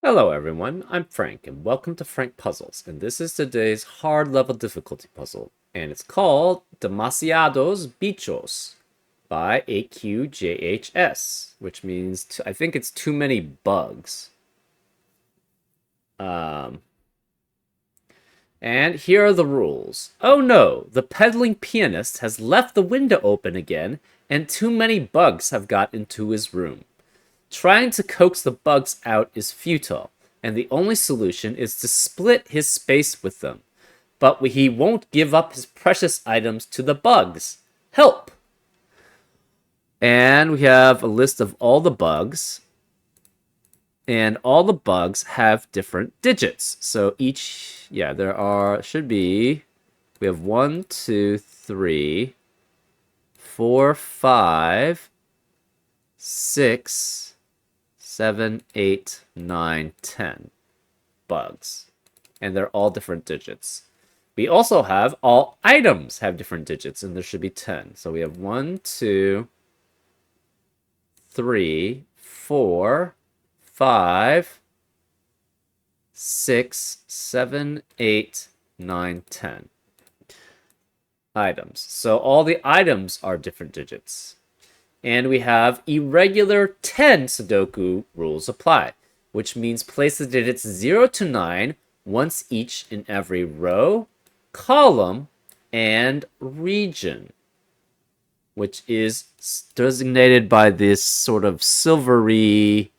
Hello everyone, I'm Frank and welcome to Frank Puzzles, and this is today's hard level difficulty puzzle, and it's called Demasiados Bichos by AQJHS, which means I think it's too many bugs. Um, and here are the rules. Oh no, the peddling pianist has left the window open again, and too many bugs have got into his room. Trying to coax the bugs out is futile, and the only solution is to split his space with them. But he won't give up his precious items to the bugs. Help! And we have a list of all the bugs. And all the bugs have different digits. So should be, we have 1, 2, 3, 4, 5, 6, 7, 8, 9, 10 bugs. And they're all different digits. We also have all items have different digits, and there should be 10. So we have 1, 2, 3, 4, 5, 6, 7, 8, 9, 10 items. So all the items are different digits. And we have irregular 10 Sudoku rules apply, which means place the digits 0 to 9 once each in every row, column, and region, which is designated by this sort of silvery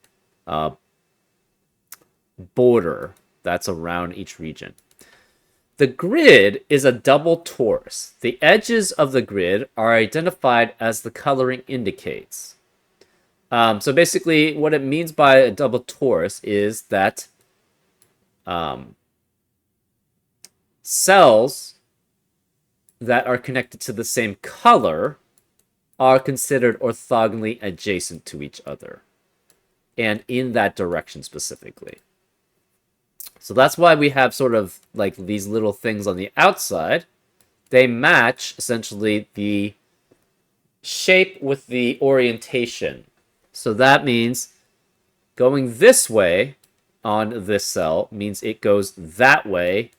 border that's around each region. The grid is a double torus. The edges of the grid are identified as the coloring indicates. So basically, what it means by a double torus is that cells that are connected to the same color are considered orthogonally adjacent to each other, and in that direction specifically. So that's why we have sort of like these little things on the outside. They match essentially the shape with the orientation. So that means going this way on this cell means it goes that way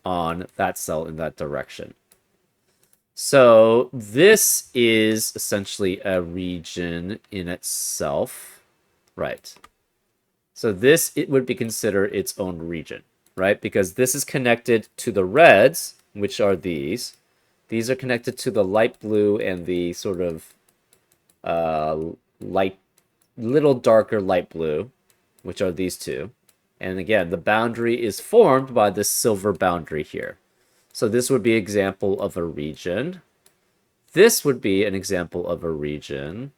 on that cell in that direction. So this is essentially a region in itself, right? So it would be considered its own region, right? Because this is connected to the reds, which are these. These are connected to the light blue and the sort of little darker light blue, which are these two. And again, the boundary is formed by this silver boundary here. So this would be an example of a region. This would be an example of a region.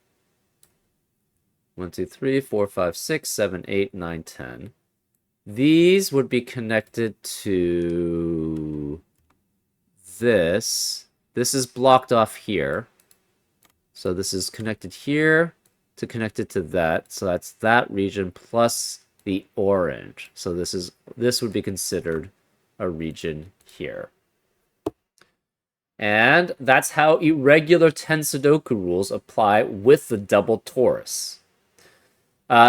1, 2, 3, 4, 5, 6, 7, 8, 9, 10. These would be connected to this. This is blocked off here. So this is connected here to connected to that. So that's that region plus the orange. So this would be considered a region here. And that's how irregular 10 Sudoku rules apply with the double torus.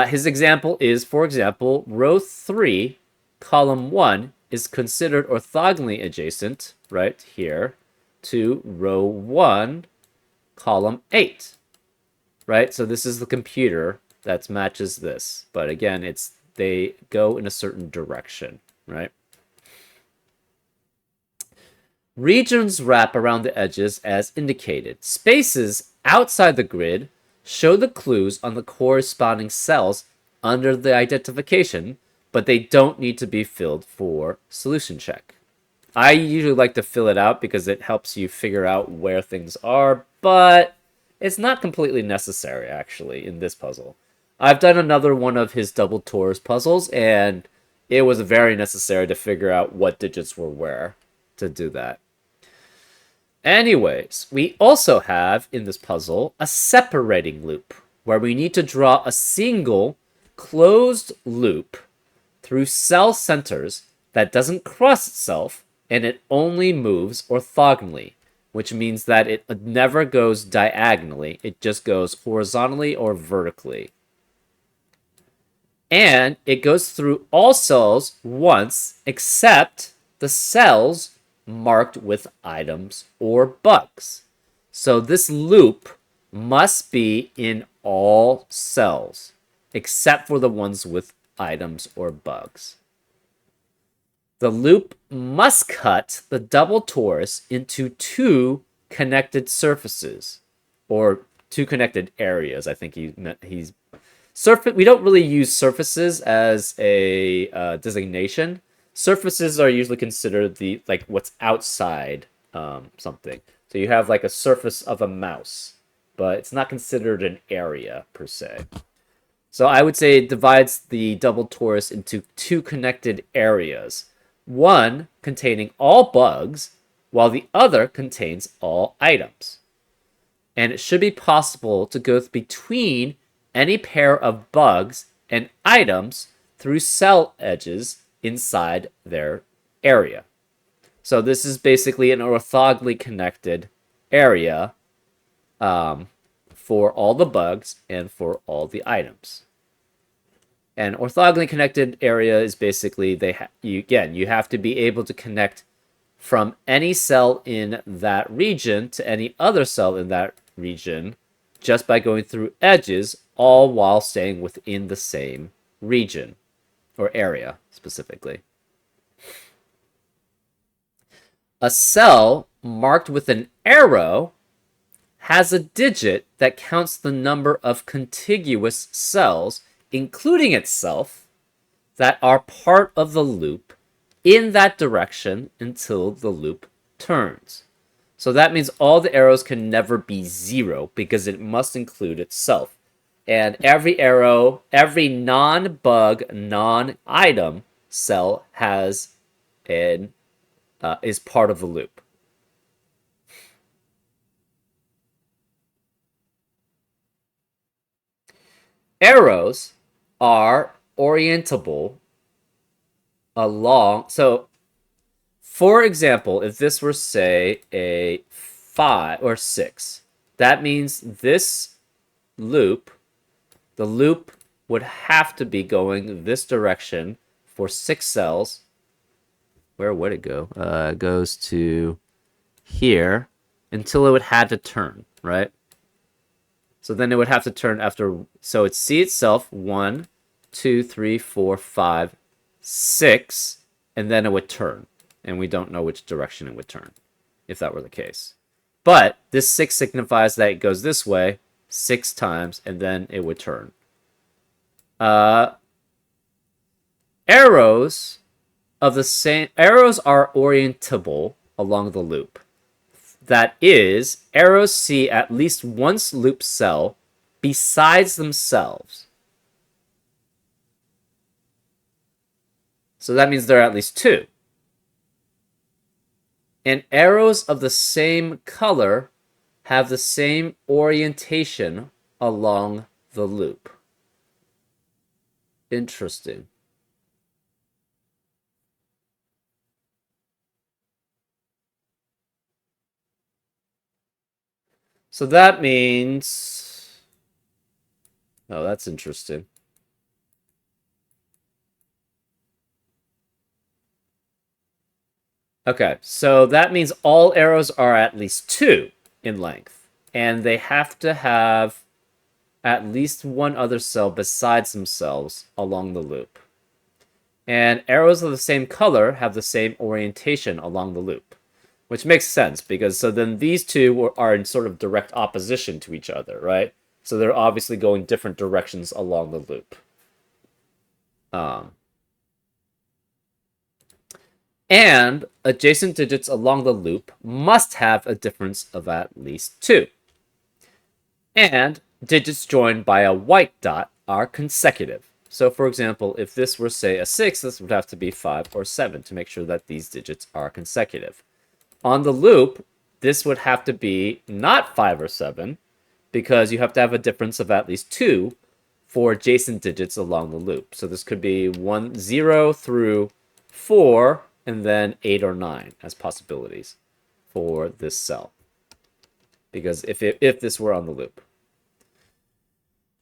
His example is, for example, row 3, column 1 is considered orthogonally adjacent, right here, to row 1, column 8, right? So this is the computer that matches this. But again, they go in a certain direction, right? Regions wrap around the edges as indicated. Spaces outside the grid show the clues on the corresponding cells under the identification, but they don't need to be filled for solution check. I usually like to fill it out because it helps you figure out where things are, but it's not completely necessary, actually, in this puzzle. I've done another one of his double torus puzzles, and it was very necessary to figure out what digits were where to do that. Anyways, we also have in this puzzle a separating loop where we need to draw a single closed loop through cell centers that doesn't cross itself and it only moves orthogonally, which means that it never goes diagonally, it just goes horizontally or vertically. And it goes through all cells once except the cells marked with items or bugs. So this loop must be in all cells except for the ones with items or bugs. The loop must cut the double torus into two connected surfaces, or two connected areas. I think he's surface. We don't really use surfaces as a designation. Surfaces are usually considered the what's outside something. So you have like a surface of a mouse, but it's not considered an area per se. So I would say it divides the double torus into two connected areas. One containing all bugs, while the other contains all items. And it should be possible to go between any pair of bugs and items through cell edges inside their area. So this is basically an orthogonally connected area for all the bugs and for all the items. An orthogonally connected area is basically you have to be able to connect from any cell in that region to any other cell in that region just by going through edges, all while staying within the same region or area specifically. A cell marked with an arrow has a digit that counts the number of contiguous cells, including itself, that are part of the loop in that direction until the loop turns. So that means all the arrows can never be 0 because it must include itself. And every arrow, every non-bug, non-item cell has is part of the loop. Arrows are orientable along. So, for example, if this were, say, a 5 or 6, that means this loop, the loop would have to be going this direction for 6 cells. Where would it go? It goes to here until it would have to turn, right? So then it would have to turn after. So it's C itself, 1, 2, 3, 4, 5, 6, and then it would turn. And we don't know which direction it would turn, if that were the case. But this 6 signifies that it goes this way 6 times, and then it would turn. Arrows are orientable along the loop. That is, arrows see at least one loop cell besides themselves. So that means there are at least 2. And arrows of the same color have the same orientation along the loop. Interesting. So that means... Oh, that's interesting. Okay, so that means all arrows are at least 2 in length. And they have to have at least one other cell besides themselves along the loop. And arrows of the same color have the same orientation along the loop. Which makes sense, because so then these two are in sort of direct opposition to each other, right? So they're obviously going different directions along the loop. And adjacent digits along the loop must have a difference of at least 2. And digits joined by a white dot are consecutive. So for example, if this were, say, a 6, this would have to be 5 or 7 to make sure that these digits are consecutive. On the loop, this would have to be not 5 or 7, because you have to have a difference of at least 2 for adjacent digits along the loop. So this could be 0 through 4, and then 8 or 9 as possibilities for this cell. Because if this were on the loop.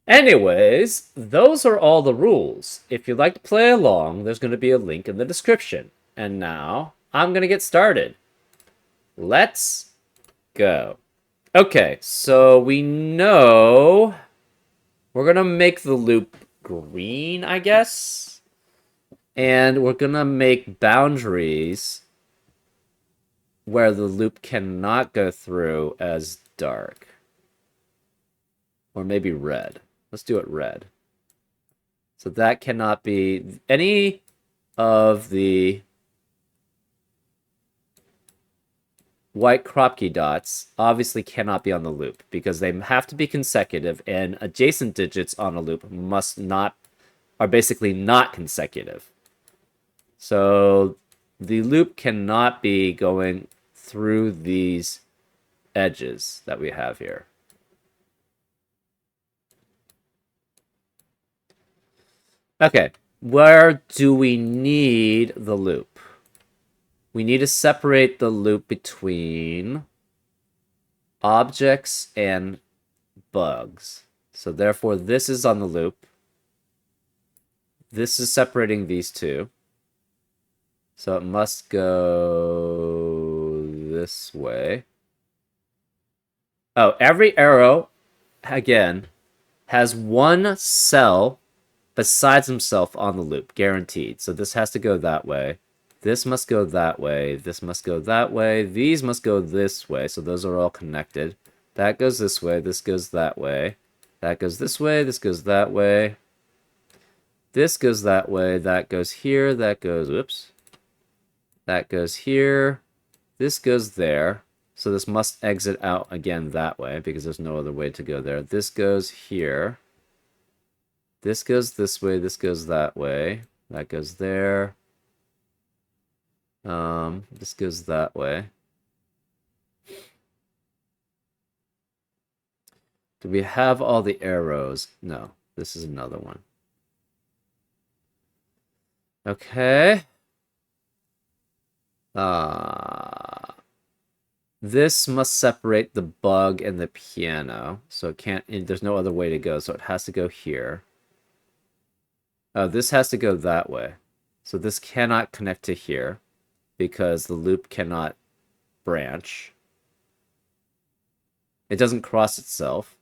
Anyways, those are all the rules. If you'd like to play along, there's going to be a link in the description. And now, I'm going to get started. Let's go. Okay, so we know we're going to make the loop green, I guess. And we're going to make boundaries where the loop cannot go through as dark. Or maybe red. Let's do it red. So that cannot be any of the white crop key dots obviously cannot be on the loop because they have to be consecutive, and adjacent digits on a loop are basically not consecutive. So the loop cannot be going through these edges that we have here. Okay, where do we need the loop? We need to separate the loop between objects and bugs. So therefore, this is on the loop. This is separating these two. So it must go this way. Oh, every arrow, again, has one cell besides himself on the loop, guaranteed. So this has to go that way. This must go that way. This must go that way. These must go this way. So those are all connected. That goes this way. This goes that way. That goes this way. This goes that way. This goes that way. That goes here. That goes, whoops. That goes here. This goes there. So this must exit out again that way because there's no other way to go there. This goes here. This goes this way. This goes that way. That goes there. This goes that way. Do we have all the arrows? No, this is another one. Okay. This must separate the bug and the piano. So it can't, there's no other way to go. So it has to go here. Oh, this has to go that way. So this cannot connect to here because the loop cannot branch. It doesn't cross itself.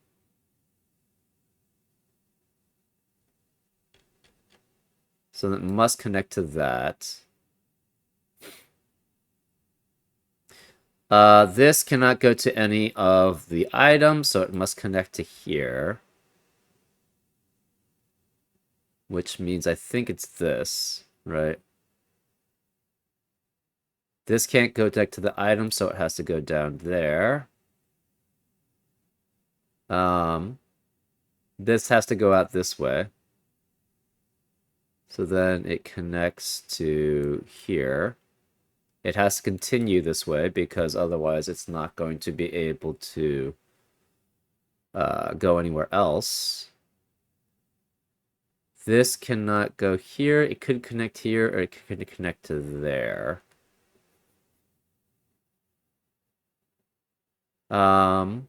So it must connect to that. This cannot go to any of the items, so it must connect to here. Which means I think it's this, right? This can't go back to the item, so it has to go down there. This has to go out this way. So then it connects to here. It has to continue this way because otherwise it's not going to be able to go anywhere else. This cannot go here. It could connect here, or it could connect to there.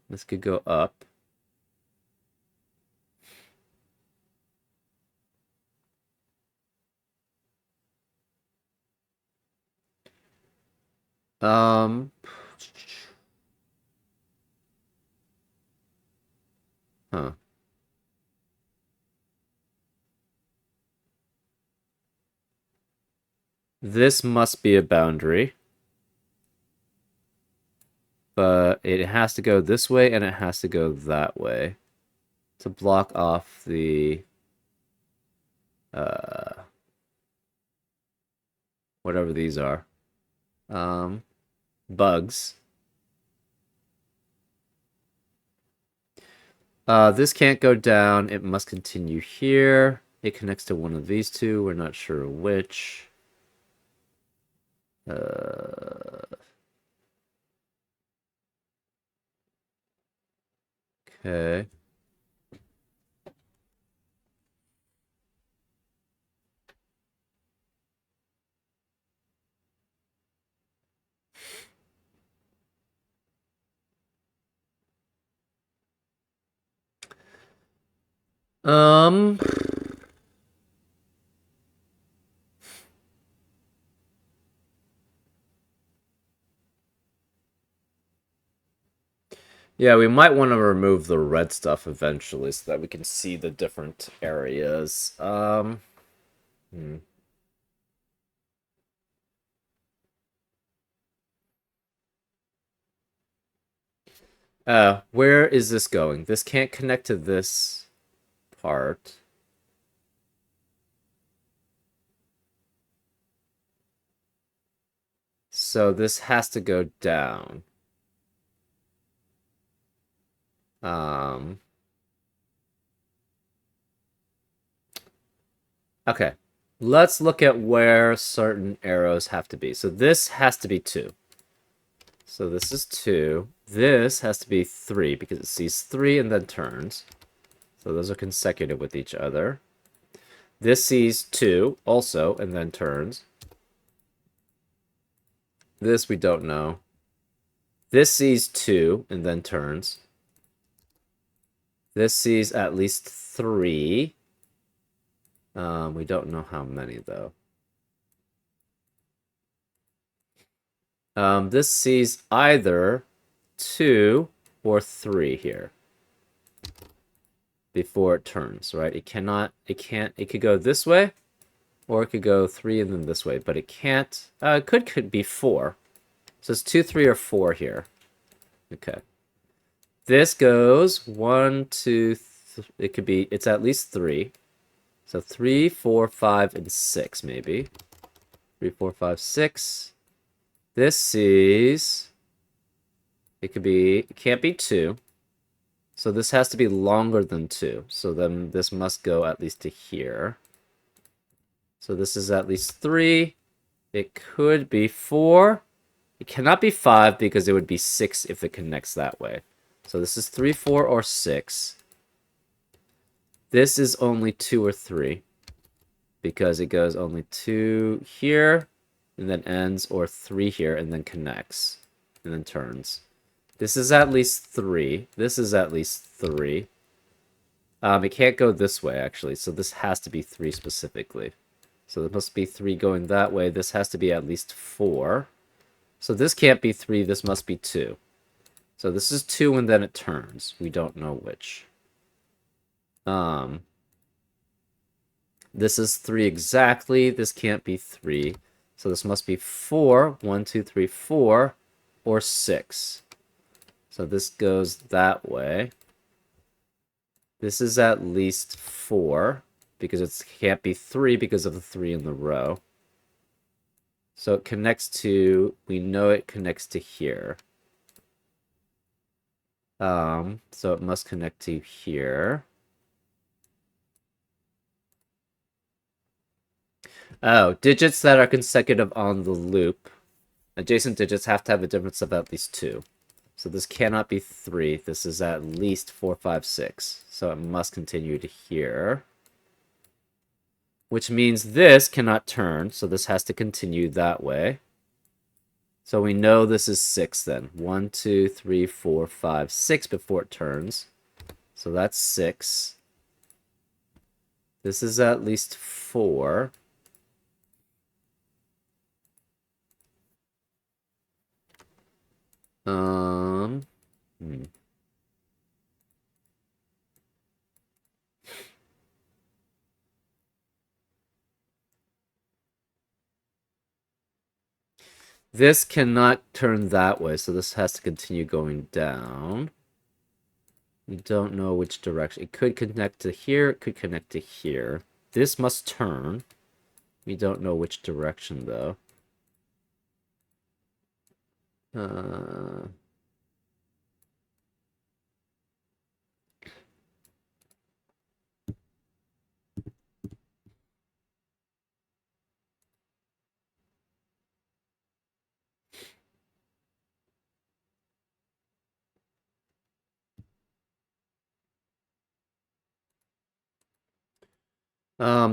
This could go up. Huh. This must be a boundary. But it has to go this way and it has to go that way to block off the whatever these are. Bugs. This can't go down. It must continue here. It connects to one of these two. We're not sure which. Okay. Um, yeah, we might want to remove the red stuff eventually so that we can see the different areas. Hmm. Where is this going? This can't connect to this part. So this has to go down. Um, okay. Let's look at where certain arrows have to be. So this has to be 2. So this is 2. This has to be 3 because it sees 3 and then turns. So those are consecutive with each other. This sees 2 also and then turns. This we don't know. This sees 2 and then turns. This sees at least 3. We don't know how many though. This sees either 2 or 3 here before it turns, right? It could go this way, or it could go 3 and then this way, but it can't, it could be 4. So it's 2, 3, or 4 here. Okay. This goes 1, 2, it's at least 3. So 3, 4, 5, and 6, maybe. 3, 4, 5, 6. This sees... it can't be 2. So this has to be longer than 2. So then this must go at least to here. So this is at least 3. It could be 4. It cannot be 5 because it would be 6 if it connects that way. So this is 3, 4, or 6. This is only 2 or 3 because it goes only 2 here and then ends, or 3 here and then connects and then turns. This is at least 3. This is at least 3. It can't go this way, actually, so this has to be 3 specifically. So there must be 3 going that way. This has to be at least 4. So this can't be 3. This must be 2. So this is 2 and then it turns. We don't know which. This is 3 exactly. This can't be 3. So this must be 4. 1, 2, 3, 4. Or 6. So this goes that way. This is at least 4. Because it can't be 3 because of the 3 in the row. So it connects to... we know it connects to here. So it must connect to here. Oh, digits that are consecutive on the loop. Adjacent digits have to have a difference of at least 2. So this cannot be 3. This is at least 4, 5, 6. So it must continue to here. Which means this cannot turn, so this has to continue that way. So we know this is 6 then. 1, 2, 3, 4, 5, 6 before it turns. So that's 6. This is at least 4. Hmm. This cannot turn that way, so this has to continue going down. We don't know which direction. It could connect to here, it could connect to here. This must turn. We don't know which direction, though.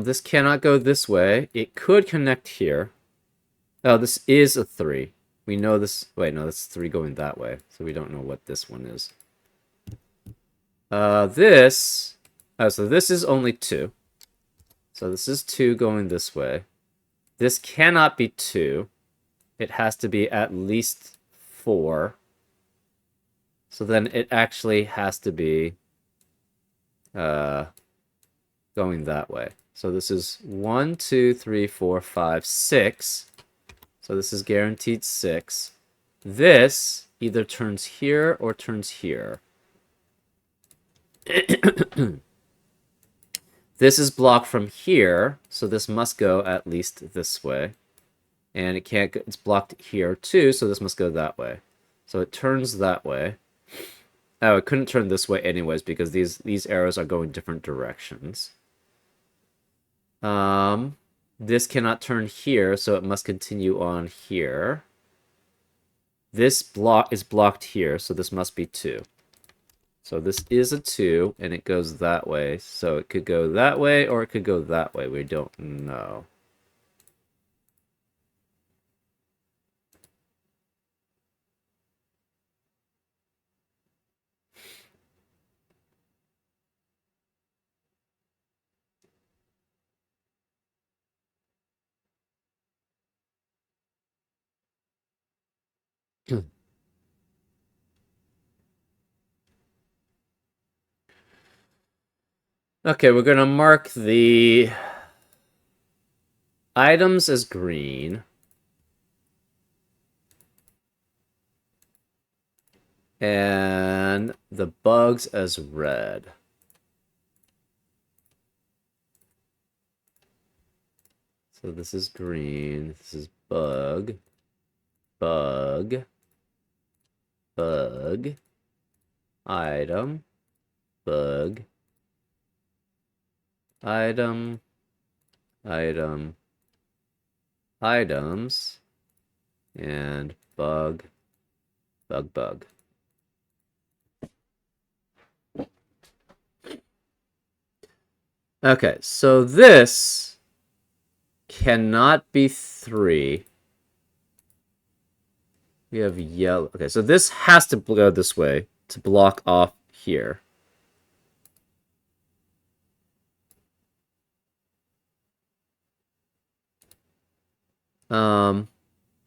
This cannot go this way. It could connect here. Oh, this is a 3. We know this... wait, no, that's 3 going that way. So we don't know what this one is. This... Oh, so this is only 2. So this is 2 going this way. This cannot be 2. It has to be at least 4. So then it actually has to be going that way. So this is 1, 2, 3, 4, 5, 6. So this is guaranteed 6. This either turns here or turns here. This is blocked from here, so this must go at least this way. And it can't go, it's blocked here too, so this must go that way. So it turns that way. Oh, it couldn't turn this way anyways because these arrows are going different directions. This cannot turn here, so it must continue on here. This block is blocked here, so this must be 2. So this is a 2, and it goes that way. So it could go that way, or it could go that way. We don't know. Okay, we're going to mark the items as green. And the bugs as red. So this is green. This is bug. Bug. Bug. Item. Bug. Item. Item. Items. And bug. Bug, bug. Okay, so this cannot be 3. We have yellow. Okay, so this has to go this way to block off here.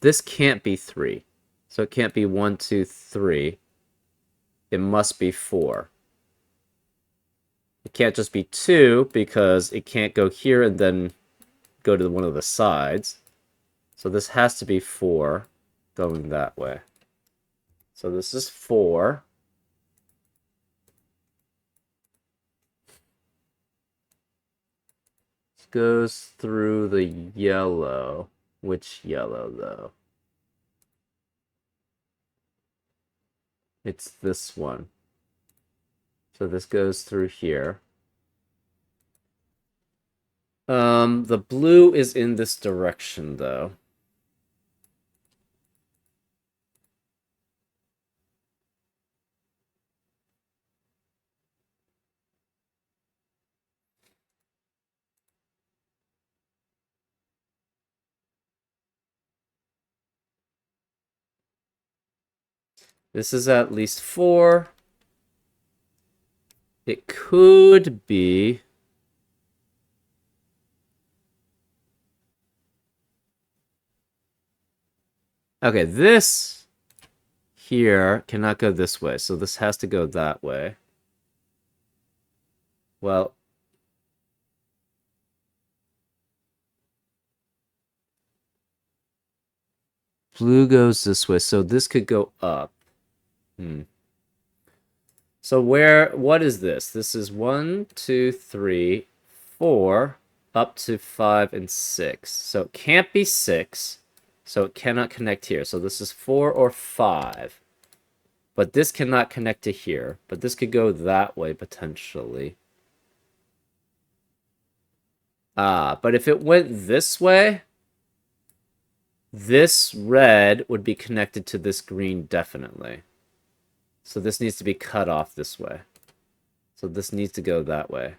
This can't be 3. So it can't be 1, 2, 3. It must be 4. It can't just be 2 because it can't go here and then go to one of the sides. So this has to be 4 going that way. So this is 4. This goes through the yellow. Which yellow, though? It's this one. So this goes through here. The blue is in this direction, though. This is at least 4. It could be... Okay, this here cannot go this way, so this has to go that way. Well... Blue goes this way, so this could go up. So what is this? This is 1, 2, 3, 4, up to 5 and 6. So it can't be 6, so it cannot connect here. So this is 4 or 5. But this cannot connect to here. But this could go that way, potentially. But if it went this way, this red would be connected to this green, definitely. So this needs to be cut off this way. So this needs to go that way.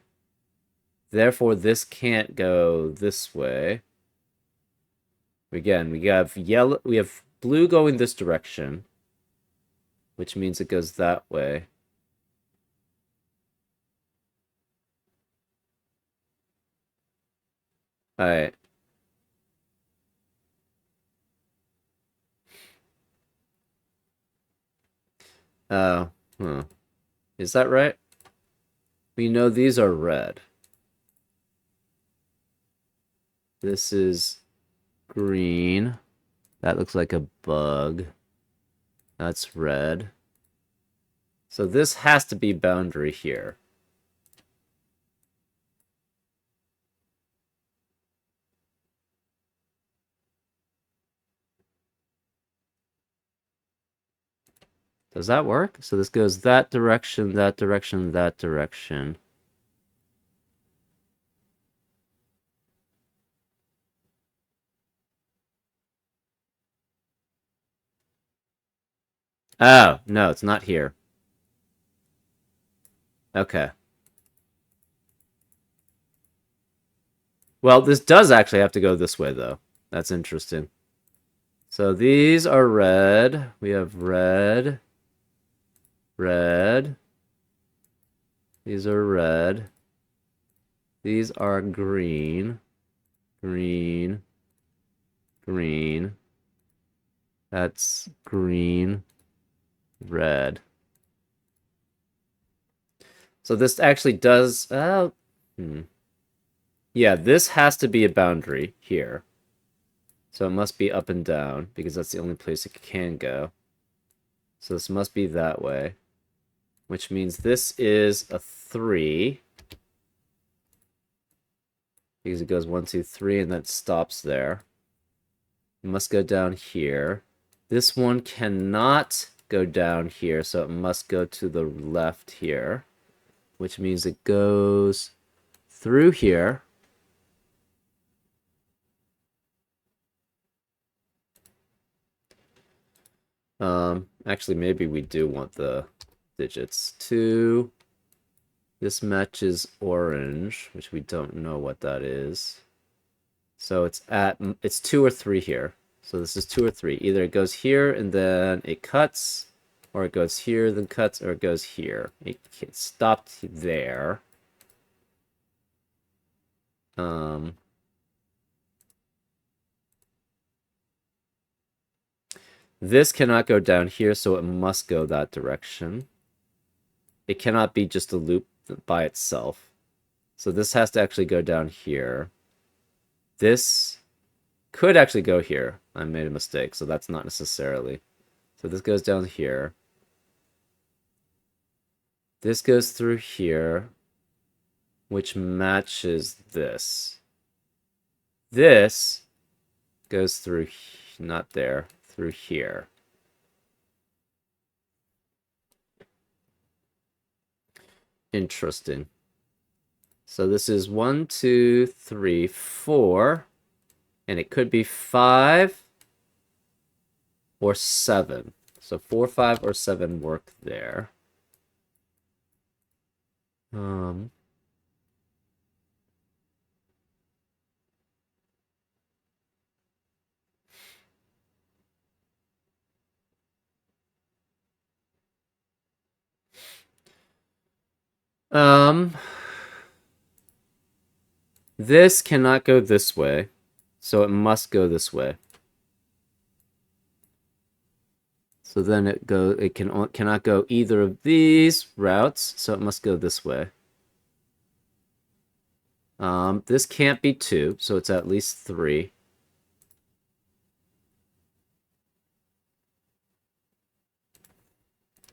Therefore, this can't go this way. Again, we have yellow, we have blue going this direction, which means it goes that way. Alright. Oh, huh. Is that right? We know these are red. This is green. That looks like a bug. That's red. So this has to be boundary here. Does that work? So this goes that direction, that direction, that direction. Oh, no, it's not here. Okay. Well, this does actually have to go this way, though. That's interesting. So these are red. We have red, red. These are red. These are green, green, green. That's green, red. So this actually does... Yeah, this has to be a boundary here. So it must be up and down, because that's the only place it can go. So this must be that way. Which means this is a 3. Because it goes 1, 2, 3, and then stops there. It must go down here. This one cannot go down here, so it must go to the left here. Which means it goes through here. Actually, maybe we do want the digits. 2. This matches orange, which we don't know what that is. So it's 2 or 3 here. So this is 2 or 3. Either it goes here and then it cuts, or it goes here, then cuts, or it goes here. It stopped there. This cannot go down here, so it must go that direction. It cannot be just a loop by itself. So this has to actually go down here. This could actually go here. I made a mistake, so that's not necessarily. So this goes down here. This goes through here, which matches this. This goes through, not there, through here. Interesting. So this is 1, 2, 3, 4, and it could be 5 or 7. So 4, 5, or 7 work there. This cannot go this way, so it must go this way. So then it cannot go either of these routes, so it must go this way. This can't be 2, so it's at least 3.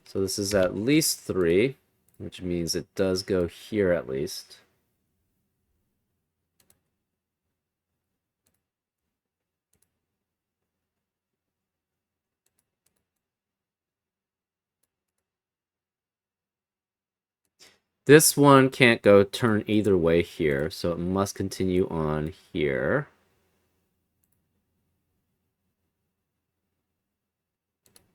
So this is at least 3, which means it does go here at least. This one can't go turn either way here, so it must continue on here.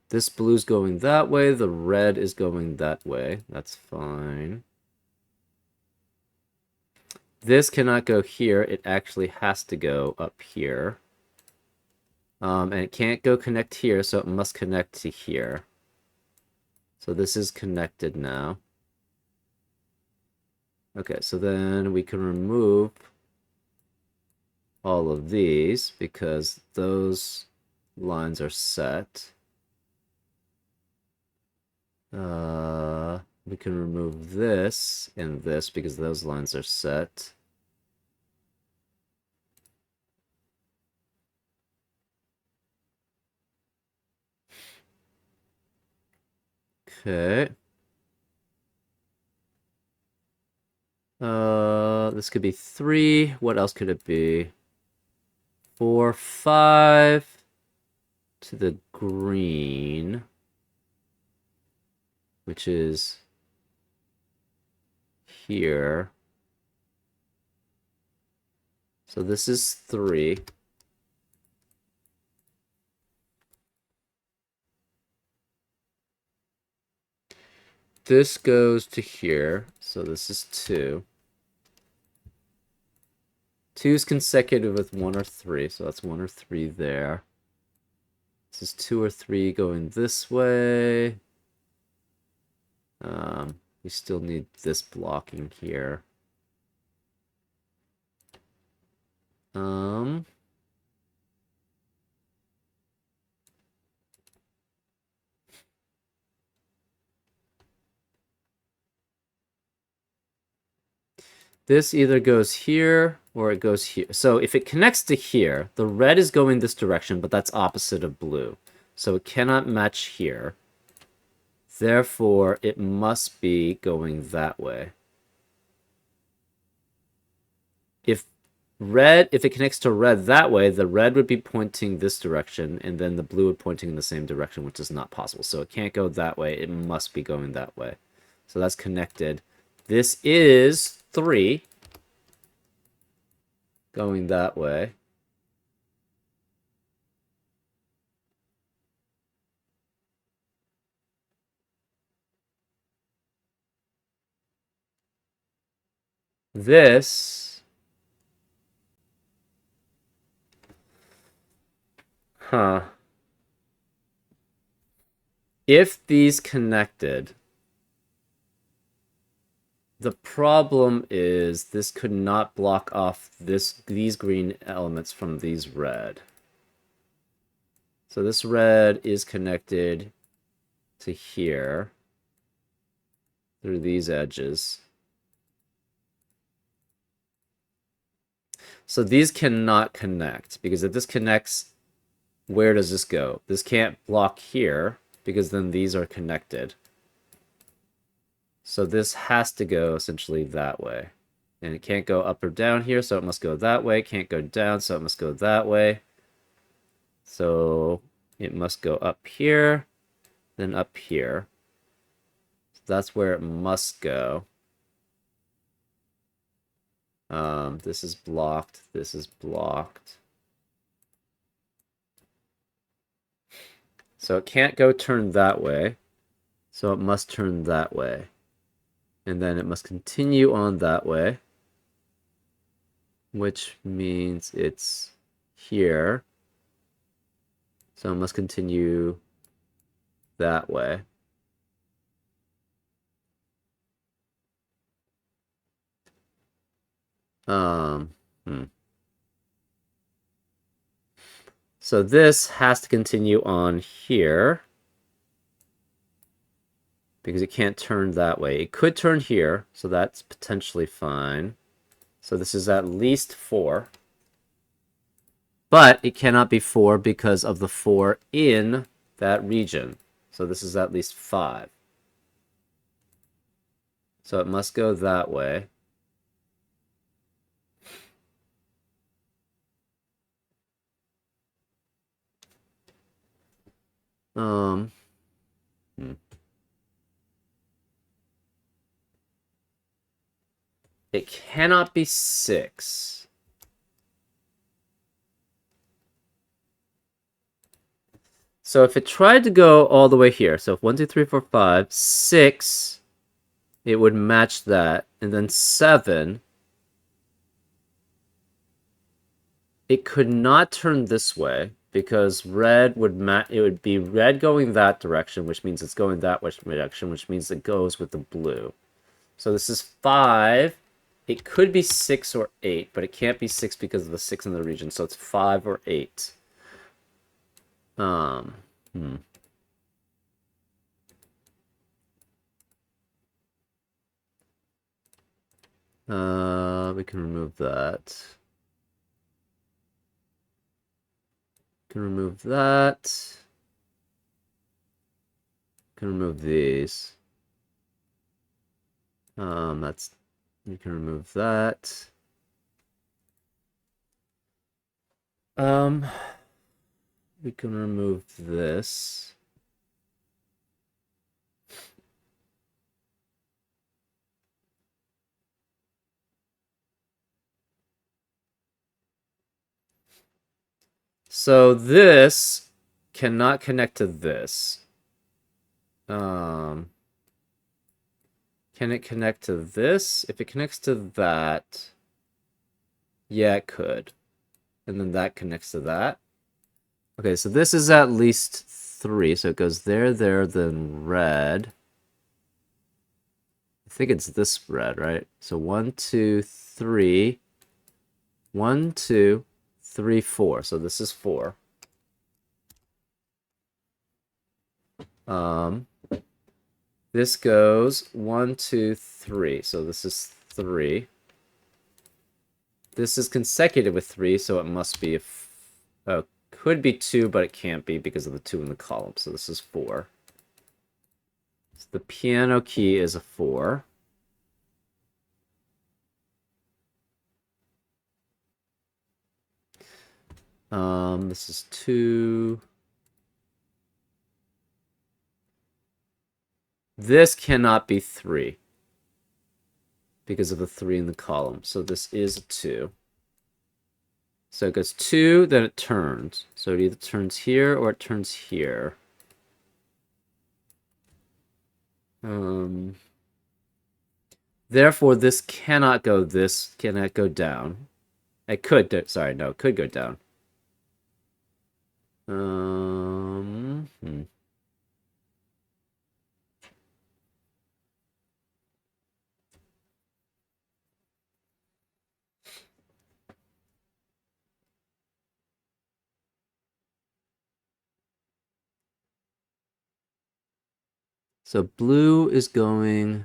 This blue's going that way, the red is going that way. That's fine. This cannot go here, it actually has to go up here. And it can't go connect here, so it must connect to here. So this is connected now. Okay, so then we can remove all of these because those lines are set. We can remove this and this because those lines are set. Okay. This could be 3. What else could it be? 4, 5 to the green, which is here. So this is 3. This goes to here, so this is 2. 2 is consecutive with 1 or 3, so that's 1 or 3 there. This is 2 or 3 going this way. We still need this blocking here. This either goes here or it goes here. So if it connects to here, the red is going this direction, but that's opposite of blue. So it cannot match here. Therefore, it must be going that way. If it connects to red that way, the red would be pointing this direction, and then the blue would pointing in the same direction, which is not possible. So it can't go that way. It must be going that way. So that's connected. This is 3 going that way. This, if these connected, the problem is this could not block off these green elements from these red. So this red is connected to here through these edges. So these cannot connect, because if this connects, where does this go? This can't block here, because then these are connected. So this has to go essentially that way. And it can't go up or down here, so it must go that way. Can't go down, so it must go that way. So it must go up here, then up here. So that's where it must go. This is blocked. This is blocked. So it can't go turn that way. So it must turn that way. And then it must continue on that way, which means it's here. So it must continue that way. So this has to continue on here, because it can't turn that way. It could turn here, so that's potentially fine. So this is at least 4. But it cannot be 4 because of the 4 in that region. So this is at least 5. So it must go that way. It cannot be 6. So if it tried to go all the way here, so if 1, 2, 3, 4, 5, 6, it would match that, and then 7, it could not turn this way because red would it would be red going that direction, which means it's going that direction, which means it goes with the blue. So this is 5, It could be 6 or 8, but it can't be 6 because of the 6 in the region, so it's 5 or 8. Um, hmm. We can remove that. Can remove that. Can remove these. That's, we can remove that. We can remove this. So this cannot connect to this. Can it connect to this? If it connects to that, yeah, it could. And then that connects to that. Okay, so this is at least 3, so it goes there, then red. I think it's this red, right? So 1, 2, 3. 1, 2, 3, 4. So this is 4. This goes 1, 2, 3. So this is 3. This is consecutive with 3, so it must be could be 2, but it can't be because of the 2 in the column. So this is 4. So the piano key is a 4. This is 2. This cannot be 3 because of the 3 in the column. So this is a 2. So it goes 2, then it turns. So it either turns here or it turns here. Therefore, this cannot go down. It could, sorry, no, it could go down. So blue is going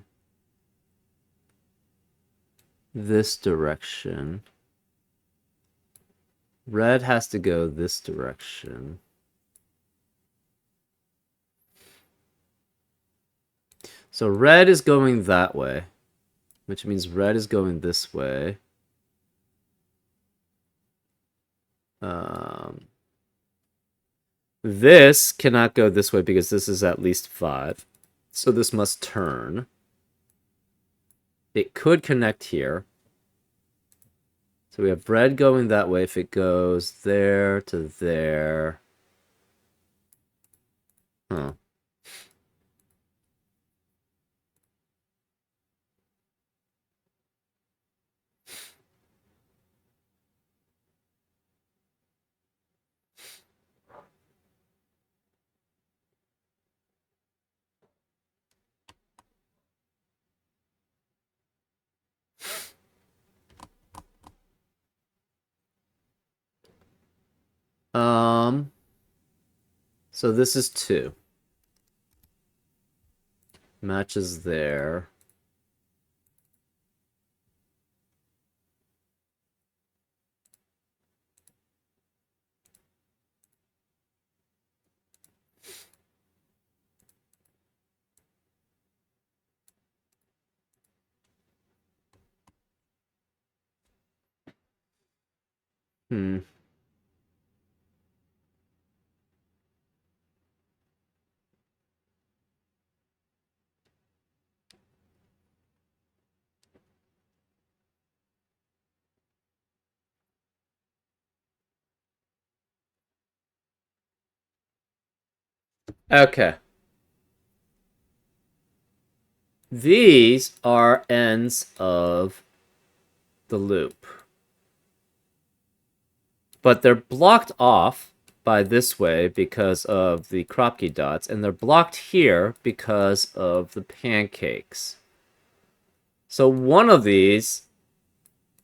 this direction. Red has to go this direction. So red is going that way, which means red is going this way. This cannot go this way because this is at least 5. So this must turn. It could connect here. So we have red going that way if it goes there to there. Huh. So this is 2. Matches there. Okay. These are ends of the loop. But they're blocked off by this way because of the Kropke dots, and they're blocked here because of the pancakes. So one of these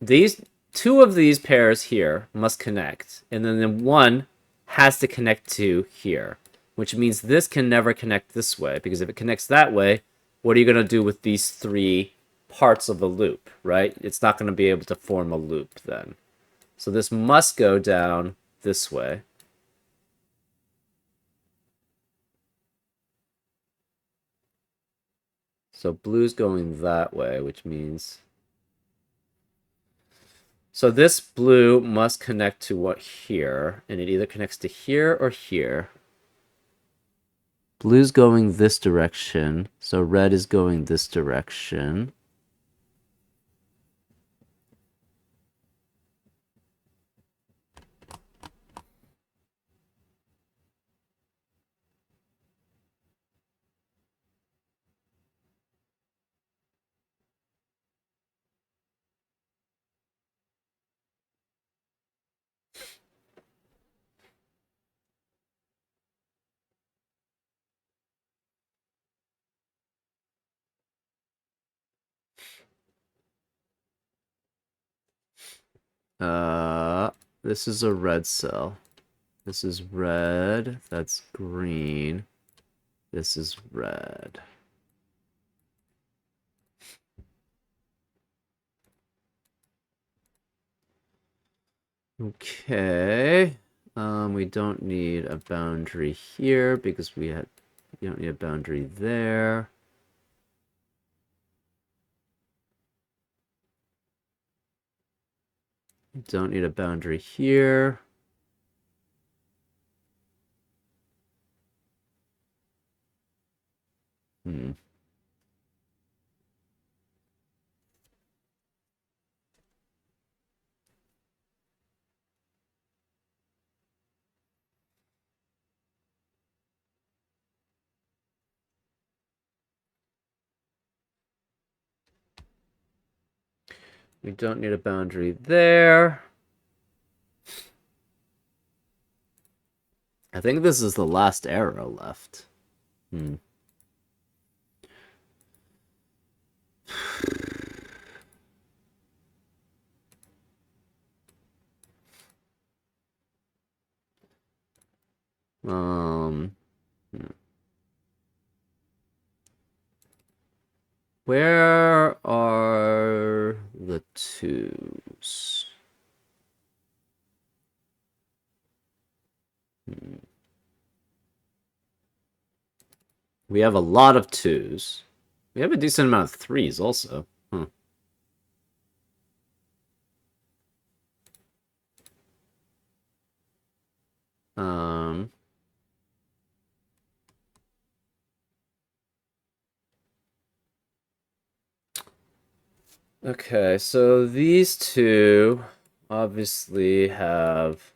these two of these pairs here must connect, and then the one has to connect to here, which means this can never connect this way, because if it connects that way, what are you going to do with these three parts of the loop, right? It's not going to be able to form a loop then. So this must go down this way. So blue's going that way, which means... So this blue must connect to what here, and it either connects to here or here. Blue's going this direction, so red is going this direction. This is a red cell. This is red, that's green. This is red. Okay. We don't need a boundary here because we don't need a boundary there. Don't need a boundary here. We don't need a boundary there. I think this is the last arrow left. Where are the twos? We have a lot of twos. We have a decent amount of threes also. Okay, so these two obviously have...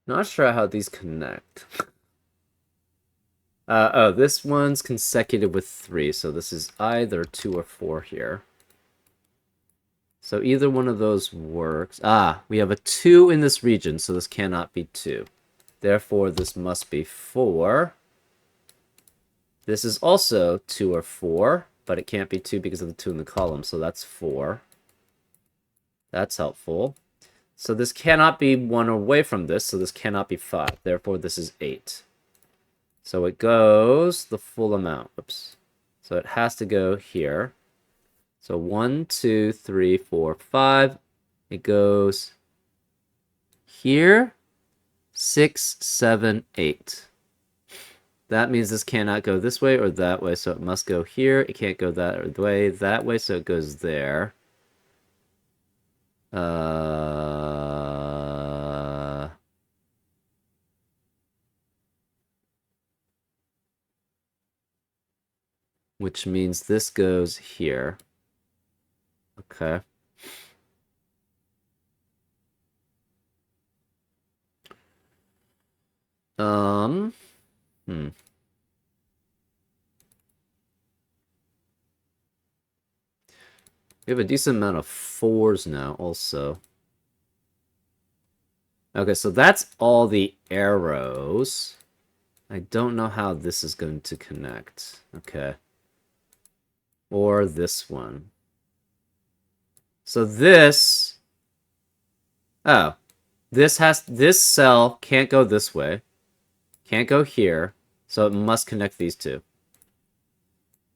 Not sure how these connect. Oh, this one's consecutive with 3, so this is either 2 or 4 here. So either one of those works. We have a 2 in this region, so this cannot be 2. Therefore, this must be 4. This is also 2 or 4, but it can't be 2 because of the 2 in the column, so that's 4. That's helpful. So this cannot be 1 away from this, so this cannot be 5. Therefore, this is 8. So it goes the full amount. Oops. So it has to go here. So 1, 2, 3, 4, 5. It goes here. 6, 7, 8. That means this cannot go this way or that way, so it must go here. It can't go that way, so it goes there. Which means this goes here. Okay. We have a decent amount of 4s now also. Okay, so that's all the arrows. I don't know how this is going to connect. Okay. Or this one. So this... Oh. This cell can't go this way. Can't go here. So it must connect these two.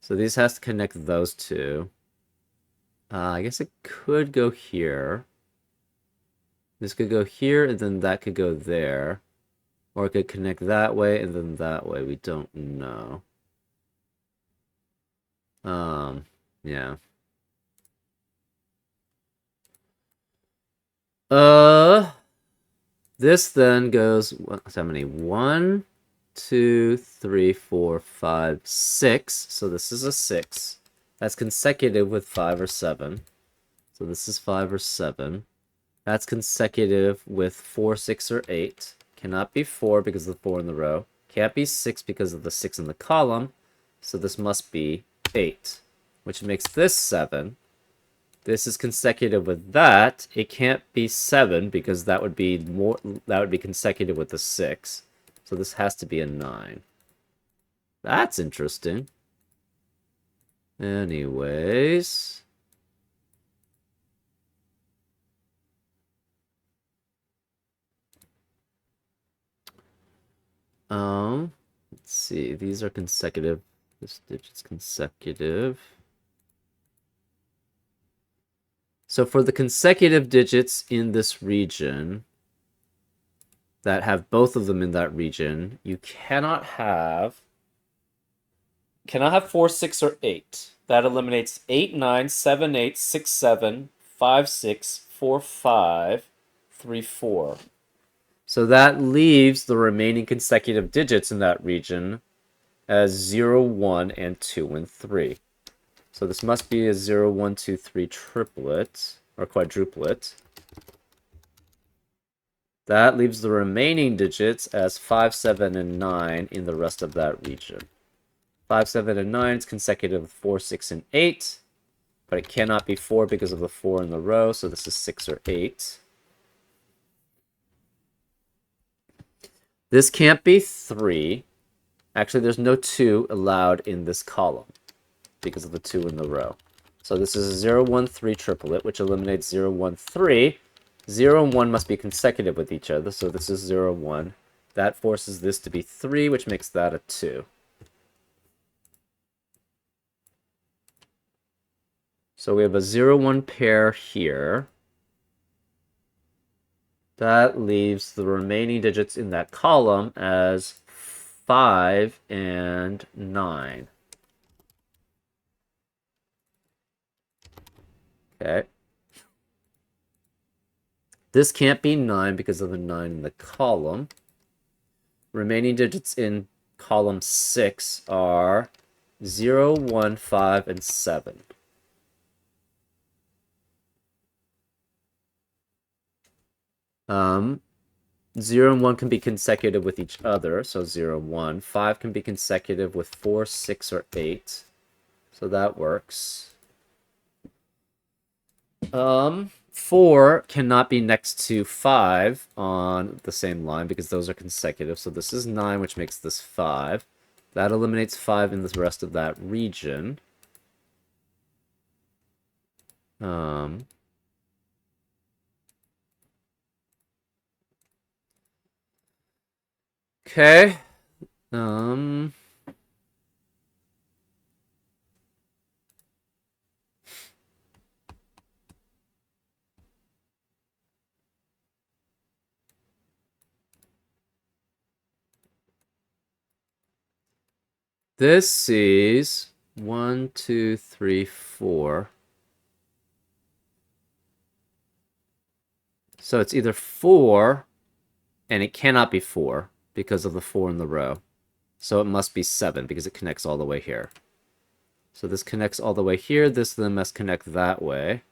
So these has to connect those two. I guess it could go here. This could go here, and then that could go there. Or it could connect that way, and then that way. We don't know. Yeah. This then goes, how many? 1, 2, 3, 4, 5, 6. So this is a 6. That's consecutive with 5 or 7. So this is 5 or 7. That's consecutive with 4, 6, or 8. Cannot be 4 because of the 4 in the row. Can't be 6 because of the 6 in the column. So this must be 8, which makes this 7. This is consecutive with that. It can't be 7 because that would be consecutive with the 6. So this has to be a 9. That's interesting. Anyways. Let's see. These are consecutive. This digit's consecutive. So for the consecutive digits in this region that have both of them in that region, you cannot have 4, 6, or 8. That eliminates 8, 9, 7, 8, 6, 7, 5, 6, 4, 5, 3, 4. So that leaves the remaining consecutive digits in that region as 0, 1, and 2, and 3. So this must be a 0, 1, 2, 3 triplet, or quadruplet. That leaves the remaining digits as 5, 7, and 9 in the rest of that region. 5, 7, and 9 is consecutive with 4, 6, and 8. But it cannot be 4 because of the 4 in the row, so this is 6 or 8. This can't be 3. Actually, there's no 2 allowed in this column because of the 2 in the row. So this is a 0, 1, 3 triplet, which eliminates 0, 1, 3. 0 and 1 must be consecutive with each other, so this is 0, 1. That forces this to be 3, which makes that a 2. So we have a 0, 1 pair here. That leaves the remaining digits in that column as 5 and 9. Okay. This can't be 9 because of the 9 in the column. Remaining digits in column 6 are 0, 1, 5, and 7. Um, 0 and 1 can be consecutive with each other, so 0, 1. 5 can be consecutive with 4, 6, or 8. So that works. 4 cannot be next to 5 on the same line because those are consecutive. So this is 9, which makes this 5. That eliminates 5 in the rest of that region. Okay. This sees 1, 2, 3, 4. So it's either 4, and it cannot be 4 because of the 4 in the row. So it must be 7 because it connects all the way here. So this connects all the way here. This then must connect that way.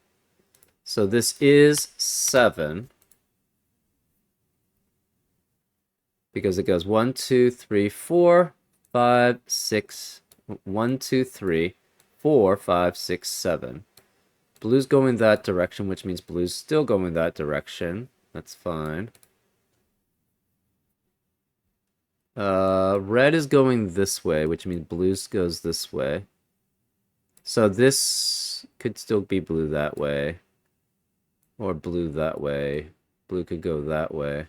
So this is 7 because it goes 1, 2, 3, 4, 5, 6, 1, 2, 3, 4, 5, 6, 7. Blue's going that direction, which means blue's still going that direction. That's fine. Red is going this way, which means blue goes this way. So this could still be blue that way. Or blue that way. Blue could go that way.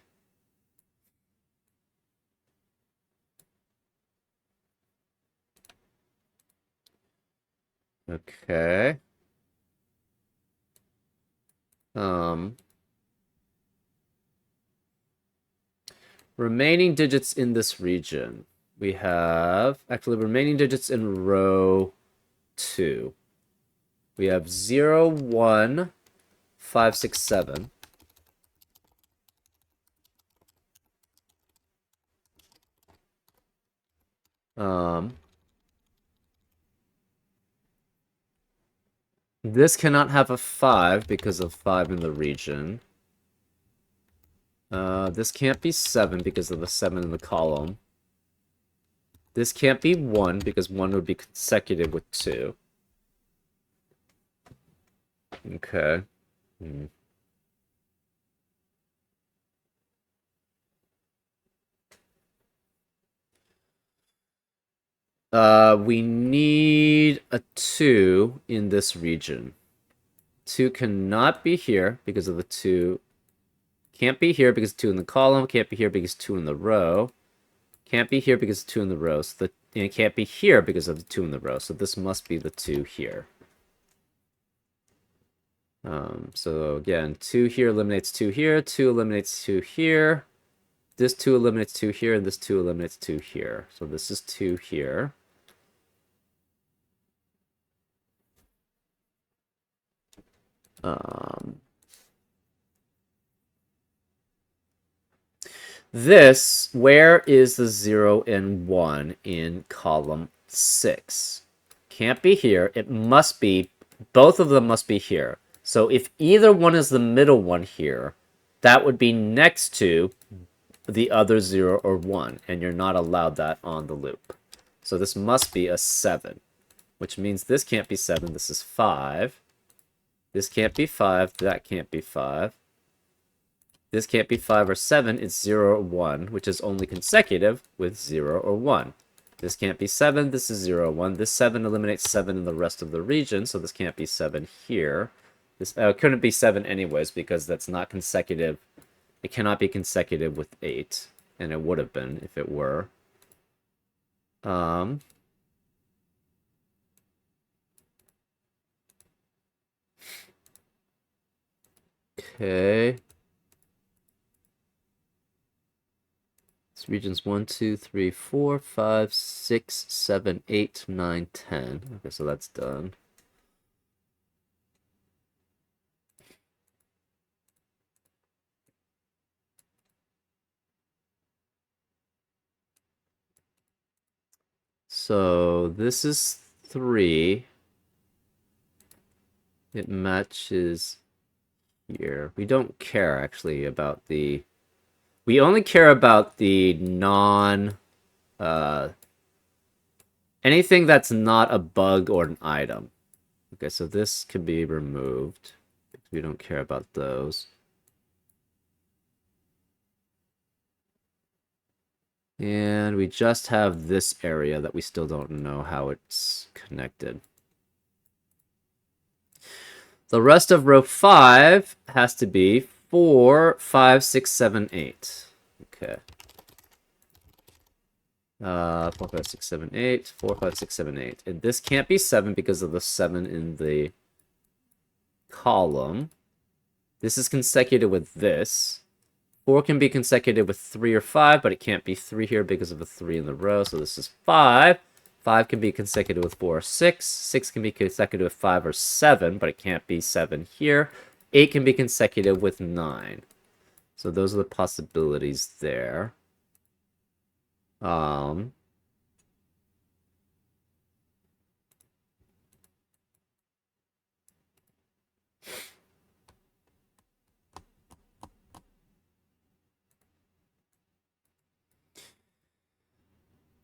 Okay. Remaining digits in this region. We have, actually, remaining digits in row 2. We have 0, 1, 5, 6, 7. This cannot have a 5 because of 5 in the region. This can't be 7 because of the 7 in the column. This can't be 1 because 1 would be consecutive with 2. Okay. We need a 2 in this region. 2 cannot be here because of the 2. Can't be here because 2 in the column. Can't be here because 2 in the row. Can't be here because 2 in the row. So it can't be here because of the 2 in the row. So this must be the 2 here. So again, 2 here eliminates 2 here. 2 eliminates 2 here. This 2 eliminates 2 here, and this 2 eliminates 2 here. So this is 2 here. This, where is the 0 and 1 in column 6? Can't be here. It must be, both of them must be here. So if either one is the middle one here, that would be next to the other 0 or 1, and you're not allowed that on the loop. So this must be a 7, which means this can't be 7, this is 5. This can't be 5, that can't be 5. This can't be 5 or 7, it's 0 or 1, which is only consecutive with 0 or 1. This can't be 7, this is 0 or 1. This 7 eliminates 7 in the rest of the region, so this can't be 7 here. This couldn't be 7 anyways, because that's not consecutive. It cannot be consecutive with 8, and it would have been if it were. Okay. This region's 1, 2, 3, 4, 5, 6, 7, 8, 9, 10. Okay, so that's done. So this is 3. It matches here. We don't care actually about the... We only care about the anything that's not a bug or an item. Okay, so this can be removed. We don't care about those. And we just have this area that we still don't know how it's connected. The rest of row 5 has to be 4, 5, 6, 7, 8. Okay. 4, 5, 6, 7, 8. 4, 5, 6, 7, 8. And this can't be 7 because of the 7 in the column. This is consecutive with this. 4 can be consecutive with 3 or 5, but it can't be 3 here because of a 3 in the row, so this is 5. 5 can be consecutive with 4 or 6. 6 can be consecutive with 5 or 7, but it can't be 7 here. 8 can be consecutive with 9. So those are the possibilities there.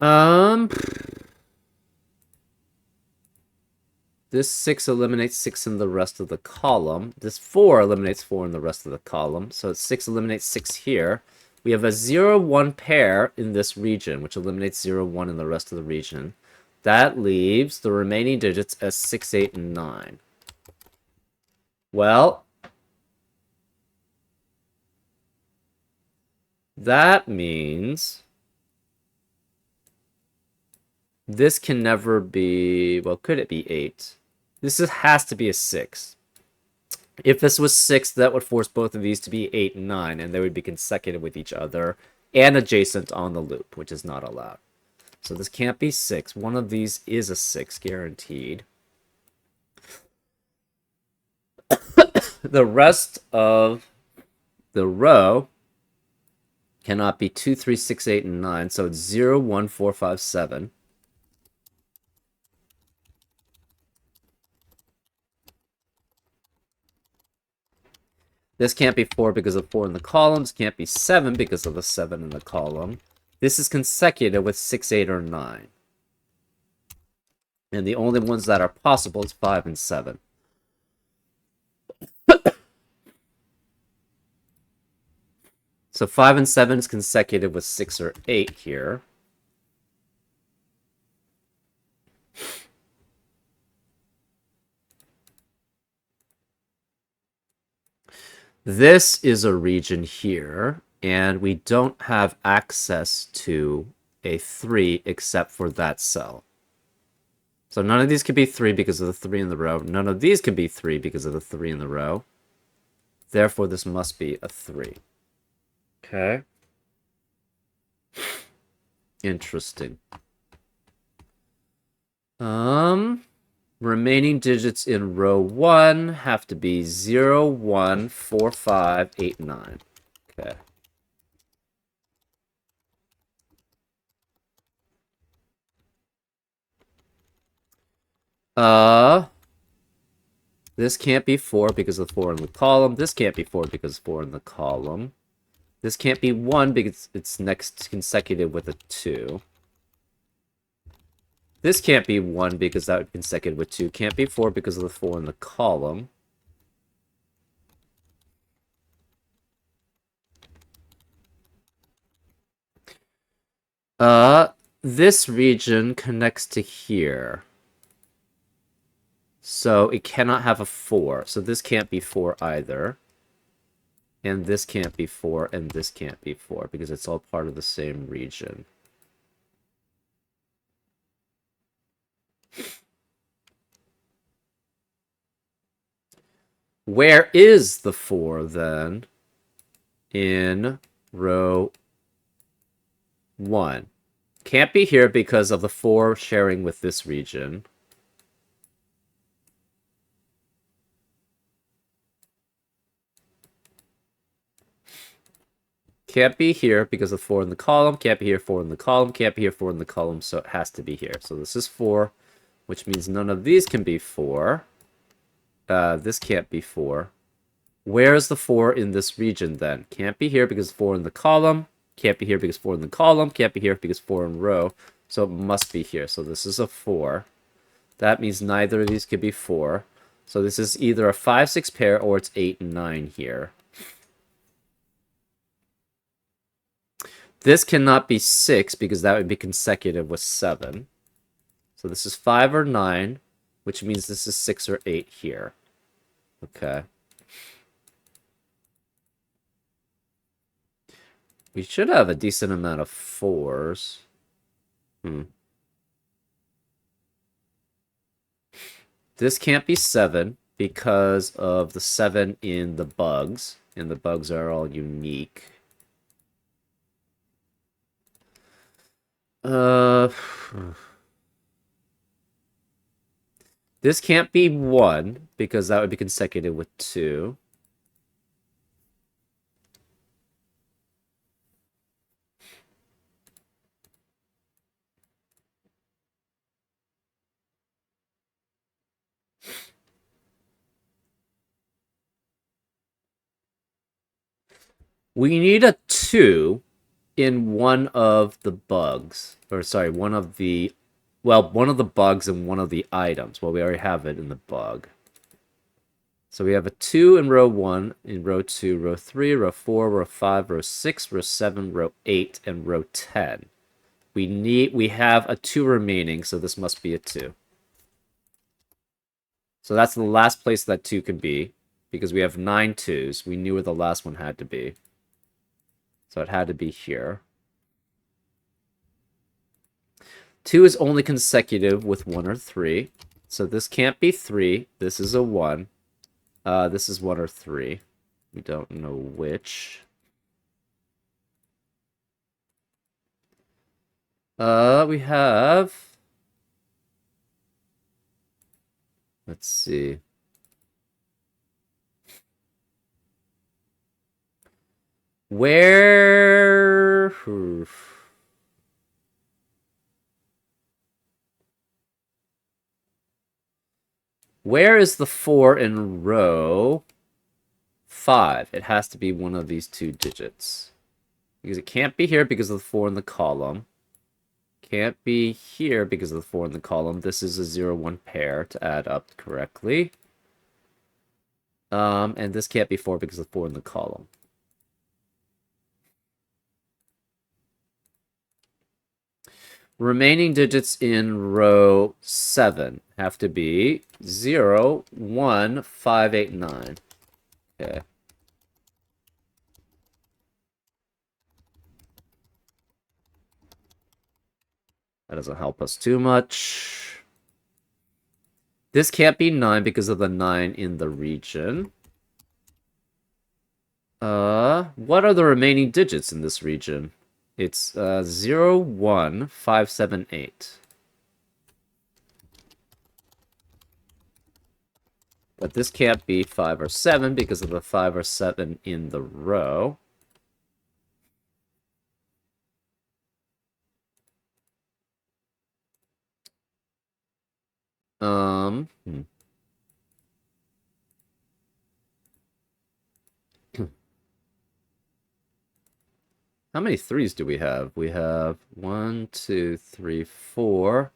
Um, this 6 eliminates 6 in the rest of the column. This 4 eliminates 4 in the rest of the column. So 6 eliminates 6 here. We have a 0, 1 pair in this region, which eliminates 0, 1 in the rest of the region. That leaves the remaining digits as 6, 8, and 9. Well, that means this can never be... Well, could it be 8? This has to be a 6. If this was 6, that would force both of these to be 8 and 9, and they would be consecutive with each other and adjacent on the loop, which is not allowed. So this can't be 6. One of these is a 6, guaranteed. The rest of the row cannot be 2, 3, 6, 8, and 9, so it's 0, 1, 4, 5, 7. This can't be 4 because of 4 in the columns. Can't be 7 because of the 7 in the column. This is consecutive with 6, 8, or 9. And the only ones that are possible is 5 and 7. So 5 and 7 is consecutive with 6 or 8 here. This is a region here, and we don't have access to a 3 except for that cell. So none of these could be 3 because of the 3 in the row. None of these could be 3 because of the 3 in the row. Therefore, this must be a 3. Okay. Interesting. Remaining digits in row 1 have to be 0, 1, 4, 5, 8, 9. Okay. This can't be 4 because of 4 in the column. This can't be 4 because of 4 in the column. This can't be 1 because it's next consecutive with a 2. This can't be 1 because that would be consecutive with 2. Can't be 4 because of the 4 in the column. This region connects to here. So it cannot have a 4. So this can't be 4 either. And this can't be 4, and this can't be 4, because it's all part of the same region. Where is the 4, then, in row 1? Can't be here because of the 4 sharing with this region. Can't be here because of 4 in the column. Can't be here, 4 in the column. Can't be here, 4 in the column, so it has to be here. So this is 4, which means none of these can be 4. This can't be 4. Where is the 4 in this region, then? Can't be here because 4 in the column. Can't be here because 4 in the column. Can't be here because 4 in row. So it must be here. So this is a 4. That means neither of these could be 4. So this is either a 5, 6 pair or it's 8 and 9 here. This cannot be 6 because that would be consecutive with 7. So this is 5 or 9, which means this is 6 or 8 here. Okay. We should have a decent amount of 4s. This can't be 7 because of the 7 in the bugs. And the bugs are all unique. This can't be 1 because that would be consecutive with 2. We need a 2 in one of the bugs, or sorry, one of the bugs and one of the items. Well, we already have it in the bug. So we have a 2 in row 1, in row 2, row 3, row 4, row 5, row 6, row 7, row 8, and row 10. We have a 2 remaining, so this must be a 2. So that's the last place that 2 can be, because we have 9 2s. We knew where the last one had to be. So it had to be here. 2 is only consecutive with 1 or 3. So this can't be 3. This is a 1. This is 1 or 3. We don't know which. We have... Let's see. Where... Where is the 4 in row 5? It has to be one of these 2 digits. Because it can't be here because of the 4 in the column. Can't be here because of the 4 in the column. This is a 0-1 pair to add up correctly. And this can't be 4 because of the 4 in the column. Remaining digits in row 7 have to be 0, 1, 5, 8, 9. Okay. That doesn't help us too much. This can't be 9 because of the 9 in the region. What are the remaining digits in this region? It's 0, 1, 5, 7, 8. But this can't be 5 or 7 because of the 5 or 7 in the row. How many 3s do we have? We have 1, 2, 3, 4.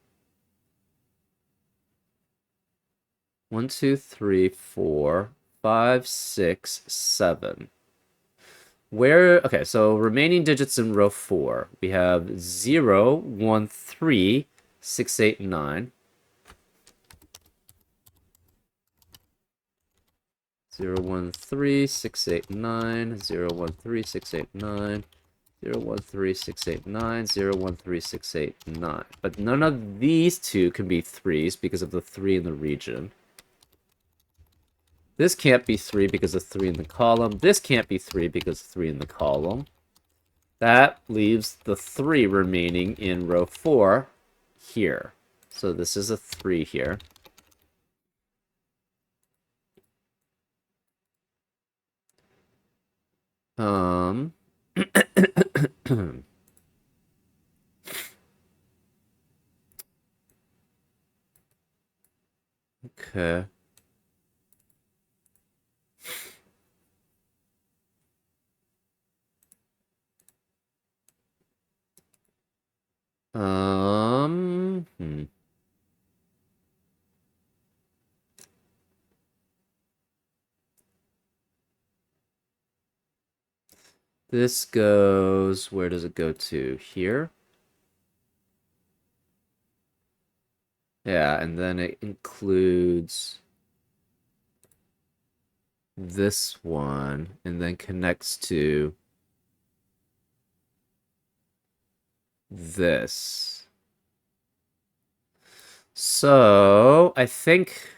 1, 2, 3, 4, 5, 6, 7. Where, okay, so remaining digits in row 4. We have 0, 1, 3, 6, 8, 9. 0, 1, 3, 6, 8, 9. 0, 1, 3, 6, 8, 9. 0, 1, 3, 6, 8, 9. 0, 1, 3, 6, 8, 9. But none of these 2 can be 3s because of the 3 in the region. This can't be 3 because of 3 in the column. This can't be 3 because of 3 in the column. That leaves the 3 remaining in row 4 here. So this is a 3 here. Okay. This goes, where does it go to? Here? Yeah, and then it includes this one, and then connects to this. So, I think...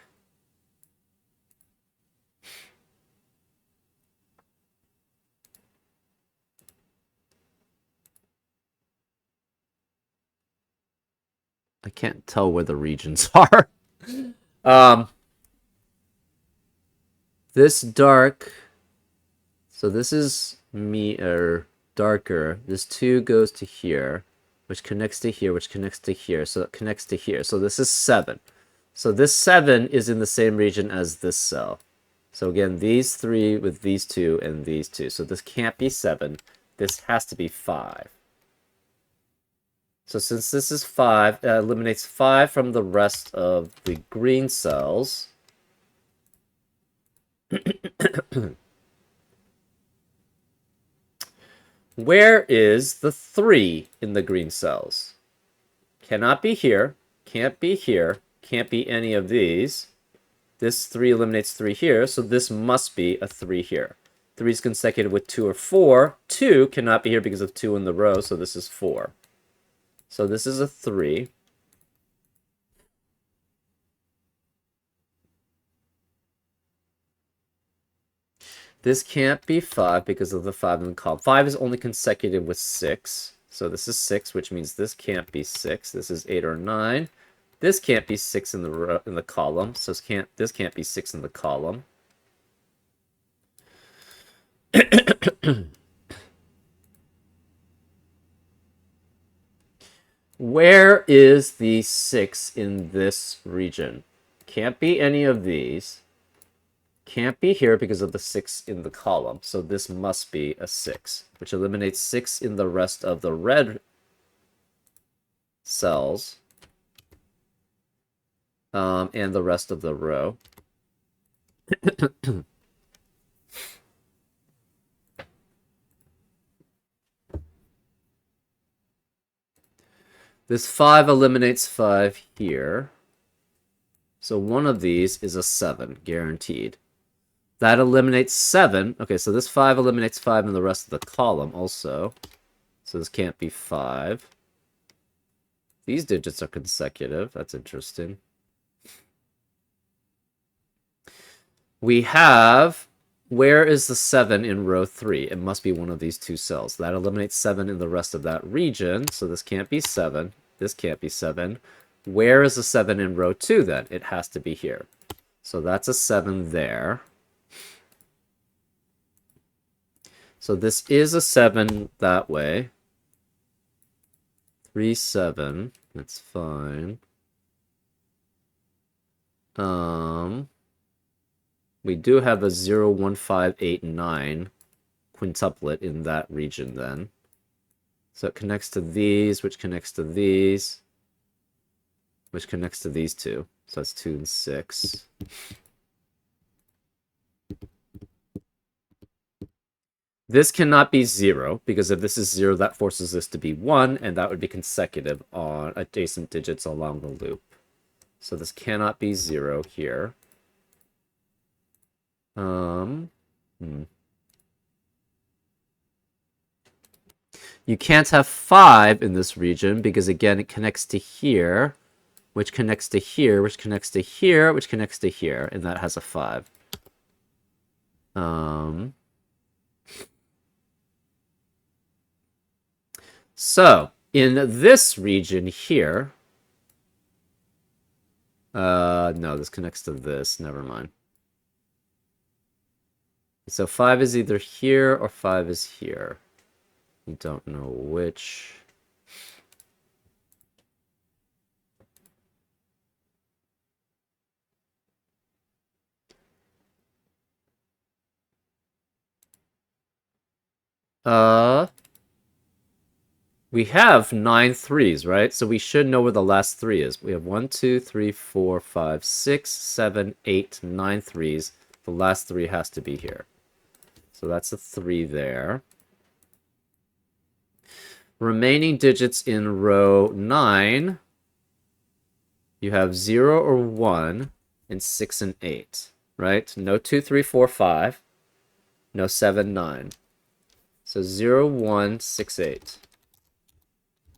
I can't tell where the regions are. This dark... So this is darker. This 2 goes to here, which connects to here, which connects to here. So it connects to here. So this is 7. So this 7 is in the same region as this cell. So again, these 3 with these 2 and these 2. So this can't be 7. this has to be 5. So since this is 5, that eliminates 5 from the rest of the green cells. Where is the 3 in the green cells? Cannot be here, can't be here, can't be any of these. This 3 eliminates 3 here, so this must be a 3 here. 3 is consecutive with 2 or 4. 2 cannot be here because of 2 in the row, so this is 4. So this is a 3. This can't be 5 because of the 5 in the column. 5 is only consecutive with 6. So this is 6, which means this can't be 6. This is 8 or 9. This can't be 6 in the column, so this can't be 6 in the column. Where is the 6 in this region? Can't be any of these. Can't be here because of the 6 in the column, so this must be a 6, which eliminates 6 in the rest of the red cells. And the rest of the row. This 5 eliminates 5 here. So one of these is a 7, guaranteed. That eliminates 7. Okay, so this 5 eliminates 5 in the rest of the column also. So this can't be 5. These digits are consecutive. That's interesting. We have, where is the 7 in row 3? It must be one of these two cells. That eliminates 7 in the rest of that region, so this can't be 7. This can't be 7. Where is the 7 in row 2 then? It has to be here. So that's a 7 there. So this is a 7 that way. 3, 7. That's fine. We do have a 0, 1, 5, 8, 9 quintuplet in that region then. So it connects to these, which connects to these, which connects to these two. So that's 2 and 6. This cannot be 0, because if this is 0, that forces this to be 1, and that would be consecutive on adjacent digits along the loop. So this cannot be 0 here. You can't have 5 in this region because, again, it connects to here, which connects to here, which connects to here, which connects to here, and that has a 5. So, in this region here... no, this connects to this. Never mind. So 5 is either here or 5 is here. You don't know which. We have 9 3s, right? So we should know where the last 3 is. We have 1, 2, 3, 4, 5, 6, 7, 8, 9 3s. The last 3 has to be here. So that's a 3 there. Remaining digits in row 9, you have 0 or 1 and 6 and 8, right? No 2, 3, 4, 5. No 7, 9. So 0, 1, 6, 8.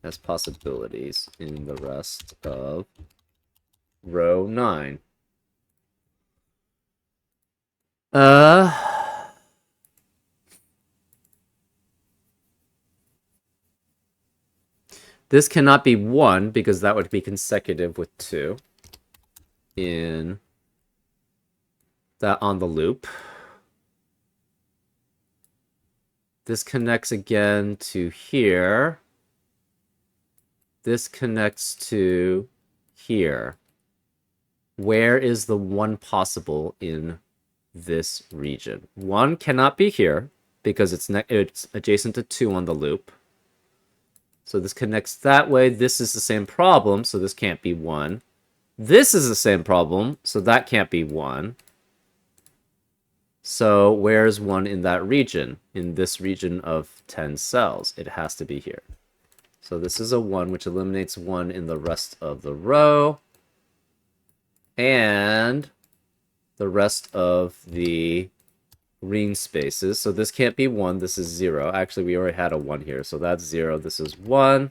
As possibilities in the rest of row 9. This cannot be 1 because that would be consecutive with 2 in that on the loop. This connects again to here. This connects to here. Where is the 1 possible in this region? 1 cannot be here. because it's adjacent to 2 on the loop. So this connects that way. This is the same problem, so this can't be 1. This is the same problem, so that can't be 1. So where's 1 in that region? In this region of 10 cells. It has to be here. So this is a 1, which eliminates 1 in the rest of the row. And the rest of the green spaces. So this can't be 1. This is 0. Actually, we already had a 1 here. So that's 0. This is 1.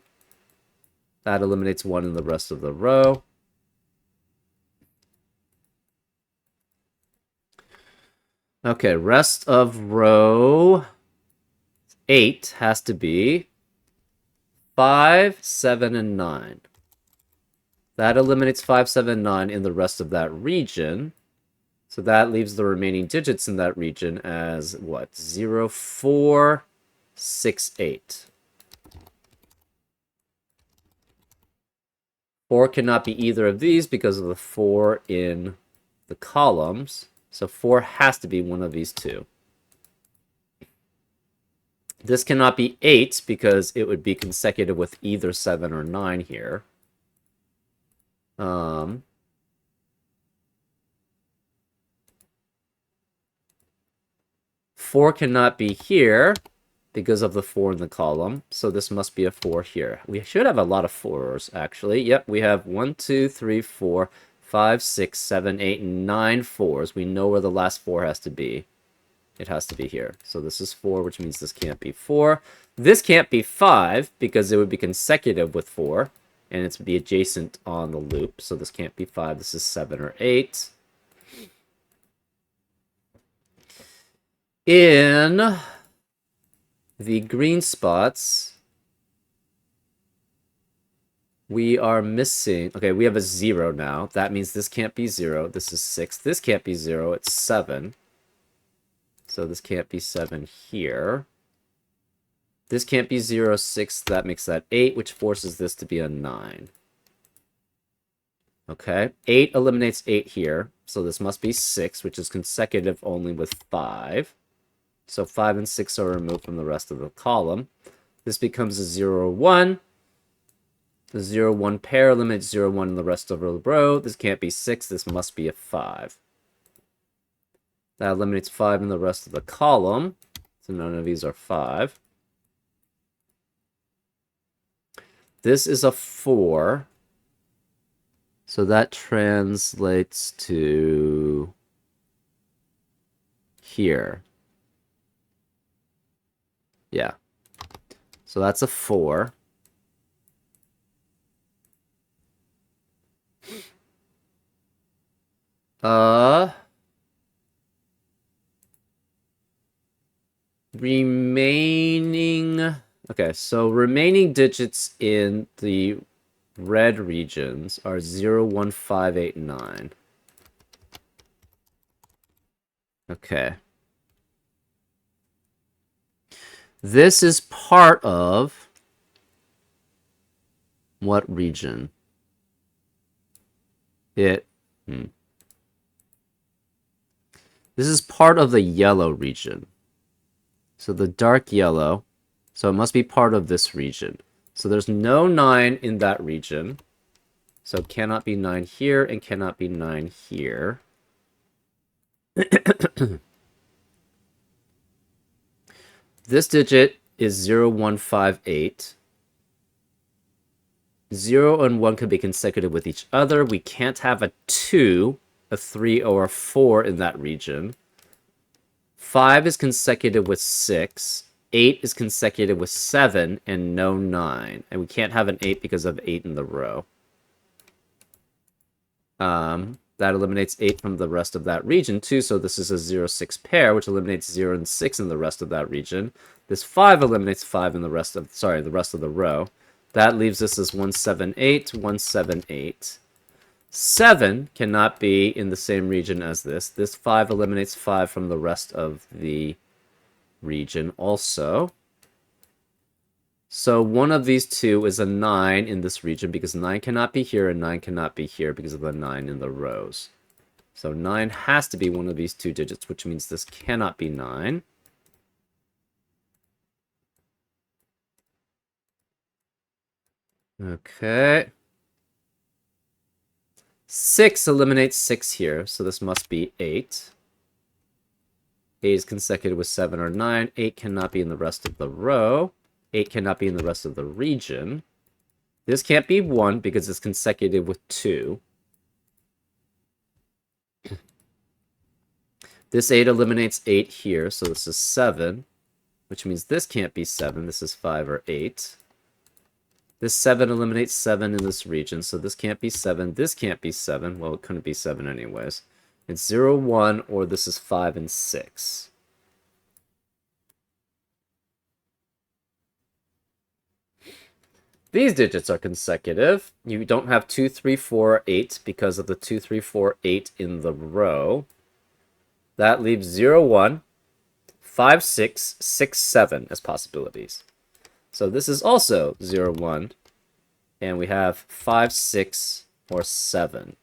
That eliminates 1 in the rest of the row. Okay, rest of row 8 has to be 5, 7, and 9. That eliminates 5, 7, 9 in the rest of that region. So that leaves the remaining digits in that region as what? 0, 4, 6, 8. 4 cannot be either of these because of the 4 in the columns. So 4 has to be one of these two. This cannot be 8 because it would be consecutive with either 7 or 9 here. 4 cannot be here because of the 4 in the column. So this must be a 4 here. We should have a lot of 4s, actually. Yep, we have 1, 2, 3, 4, 5, 6, 7, 8, 9 4s. We know where the last 4 has to be. It has to be here. So this is 4, which means this can't be 4. This can't be 5 because it would be consecutive with 4. And it's be adjacent on the loop. So this can't be 5. This is 7 or 8. In the green spots, we are missing... Okay, we have a 0 now. That means this can't be 0. This is 6. This can't be 0. It's 7. So this can't be 7 here. This can't be 0, 6. That makes that 8, which forces this to be a 9. Okay, 8 eliminates 8 here. So this must be 6, which is consecutive only with 5. So 5 and 6 are removed from the rest of the column. This becomes a 0, 1. The 0, 1 pair eliminates 0, 1 in the rest of the row. This can't be 6. This must be a 5. That eliminates 5 in the rest of the column. So none of these are 5. This is a 4. So that translates to here. Yeah. So that's a 4. Remaining... Okay, so remaining digits in the red regions are 0, 1, 5, 8, 9. Okay. This is part of what region? This is part of the yellow region. So the dark yellow. So it must be part of this region. So there's no 9 in that region. So it cannot be 9 here and cannot be 9 here. This digit is 0, 1, 5, 8. 0 and 1 could be consecutive with each other. We can't have a 2, a 3, or a 4 in that region. 5 is consecutive with 6. 8 is consecutive with 7, and no 9. And we can't have an 8 because of 8 in the row. That eliminates 8 from the rest of that region, too. So this is a 0, 6 pair, which eliminates 0 and 6 in the rest of that region. This 5 eliminates 5 in the rest of... Sorry, the rest of the row. That leaves us as 1, 7, 8, 1, 7, 8. 7 cannot be in the same region as this. This 5 eliminates 5 from the rest of the region also. So one of these two is a 9 in this region because 9 cannot be here and 9 cannot be here because of the 9 in the rows. So 9 has to be one of these two digits, which means this cannot be 9. Okay. 6 eliminates 6 here, so this must be 8. 8 is consecutive with 7 or 9. 8 cannot be in the rest of the row. 8 cannot be in the rest of the region. This can't be 1 because it's consecutive with 2. This 8 eliminates 8 here, so this is 7, which means this can't be 7. This is 5 or 8. This 7 eliminates 7 in this region, so this can't be 7. This can't be 7. Well, it couldn't be 7 anyways. It's 0, 1, or this is 5 and 6. These digits are consecutive. You don't have 2, 3, 4, 8 because of the 2, 3, 4, 8 in the row. That leaves 0, 1, 5, 6, 6, 7 as possibilities. So this is also 0, 1, and we have 5, 6, or 7.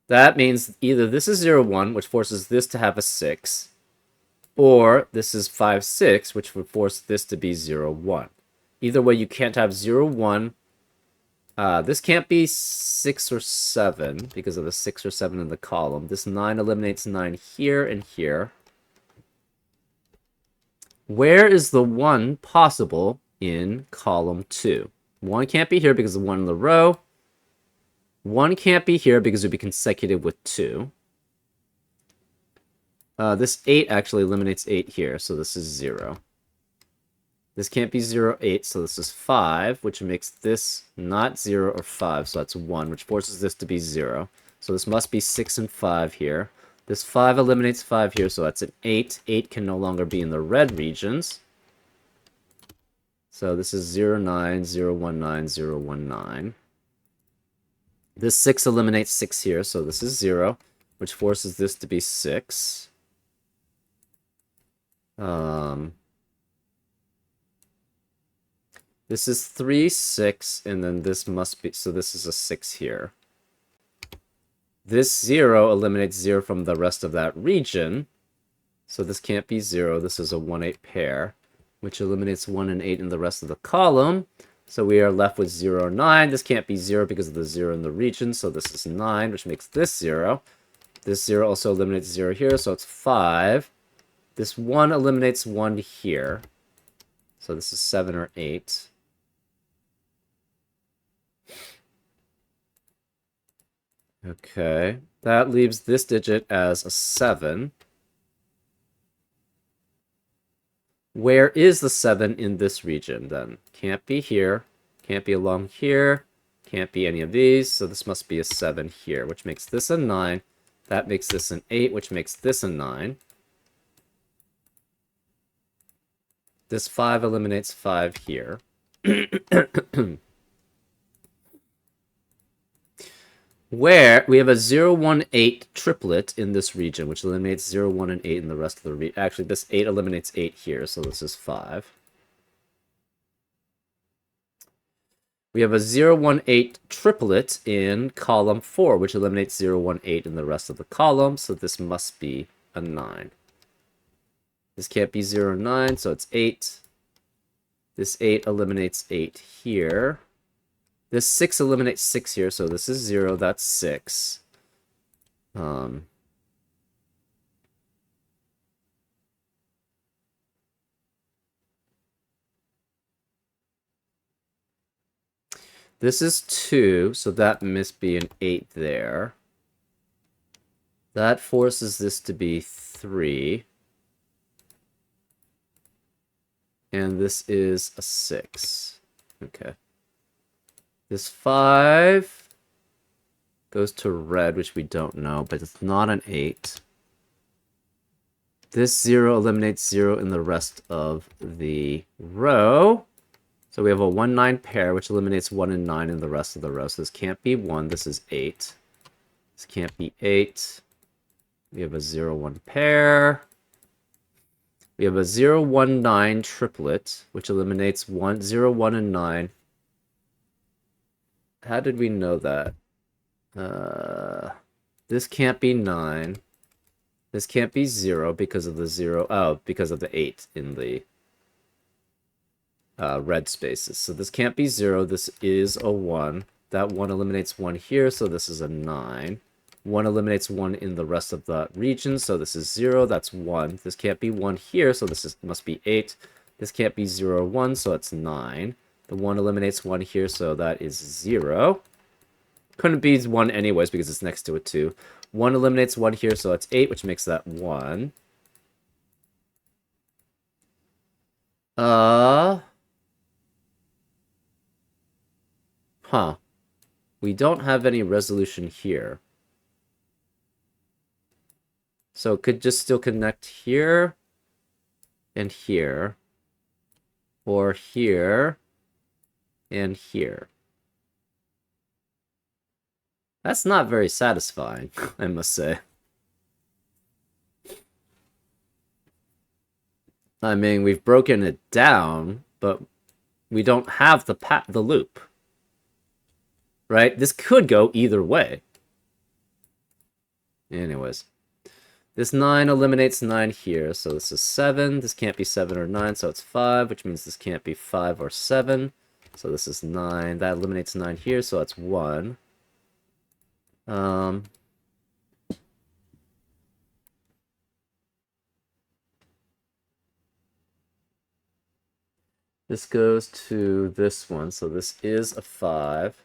That means either this is 0, 1, which forces this to have a 6, or this is 5, 6, which would force this to be 0, 1. Either way, you can't have 0, 1. This can't be 6 or 7 because of the 6 or 7 in the column. This 9 eliminates 9 here and here. Where is the 1 possible in column 2? 1 can't be here because of 1 in the row. 1 can't be here because it would be consecutive with 2. This 8 actually eliminates 8 here, so this is 0. This can't be 0, 8, so this is 5, which makes this not 0 or 5, so that's 1, which forces this to be 0. So this must be 6 and 5 here. This 5 eliminates 5 here, so that's an 8. 8 can no longer be in the red regions. So this is 0, 9, 0, 1, 9, 0, 1, 9. This 6 eliminates 6 here, so this is 0, which forces this to be 6. This is 3, 6, and then this must be... So this is a 6 here. This 0 eliminates 0 from the rest of that region. So this can't be 0. This is a 1, 8 pair, which eliminates 1 and 8 in the rest of the column. So we are left with 0, 9. This can't be 0 because of the 0 in the region. So this is 9, which makes this 0. This 0 also eliminates 0 here, so it's 5. This 1 eliminates 1 here. So this is 7 or 8. Okay, that leaves this digit as a 7. Where is the 7 in this region, then? Can't be here, can't be along here, can't be any of these, so this must be a 7 here, which makes this a 9. That makes this an 8, which makes this a 9. This 5 eliminates 5 here. Where we have a 0, 1, 8 triplet in this region, which eliminates 0, 1, and 8 in the rest of the region. Actually, this 8 eliminates 8 here, so this is 5. We have a 0, 1, 8 triplet in column 4, which eliminates 0, 1, 8 in the rest of the column, so this must be a 9. This can't be 0, 9, so it's 8. This 8 eliminates 8 here. This 6 eliminates 6 here, so this is 0, that's 6. This is 2, so that must be an 8 there. That forces this to be 3. And this is a 6. Okay. This 5 goes to red, which we don't know, but it's not an 8. This 0 eliminates 0 in the rest of the row. So we have a 1, 9 pair, which eliminates 1 and 9 in the rest of the row. So this can't be 1. This is 8. This can't be 8. We have a 0, 1 pair. We have a 0, 1, 9 triplet, which eliminates 1, 0, 1, and 9. How did we know that? This can't be 9. This can't be 0 because of the 0. Oh, because of the 8 in the... red spaces. So this can't be 0. This is a 1. That 1 eliminates 1 here, so this is a 9. 1 eliminates 1 in the rest of the region, so this is 0. That's 1. This can't be 1 here, so must be 8. This can't be 0 or 1, so it's 9. The 1 eliminates 1 here, so that is 0. Couldn't be 1 anyways because it's next to a 2. 1 eliminates 1 here, so that's 8, which makes that 1. Huh. We don't have any resolution here. So it could just still connect here and here. Or here and here. That's not very satisfying, I must say. I mean, we've broken it down, but we don't have the loop. Right? This could go either way. Anyways. This 9 eliminates 9 here, so this is 7. This can't be 7 or 9, so it's 5, which means this can't be 5 or 7. So this is 9. That eliminates 9 here, so that's 1. This goes to this one, so this is a 5.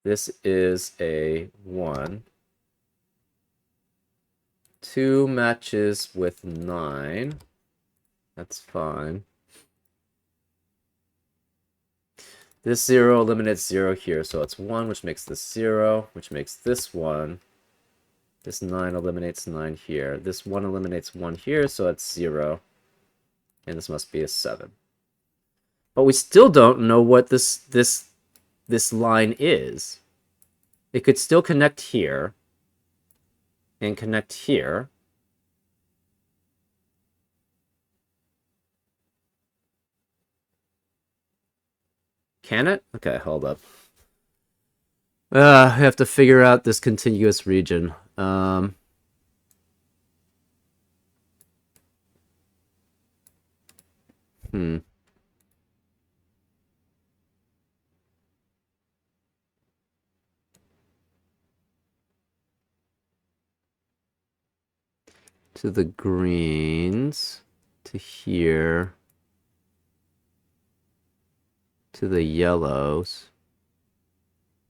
This is a 1. 2 matches with 9. That's fine. This 0 eliminates 0 here, so it's 1, which makes this 0, which makes this 1. This 9 eliminates 9 here. This 1 eliminates 1 here, so it's 0. And this must be a 7. But we still don't know what this line is. It could still connect here. And connect here. Can it? Okay, hold up. I have to figure out this contiguous region. To the greens, to here, to the yellows,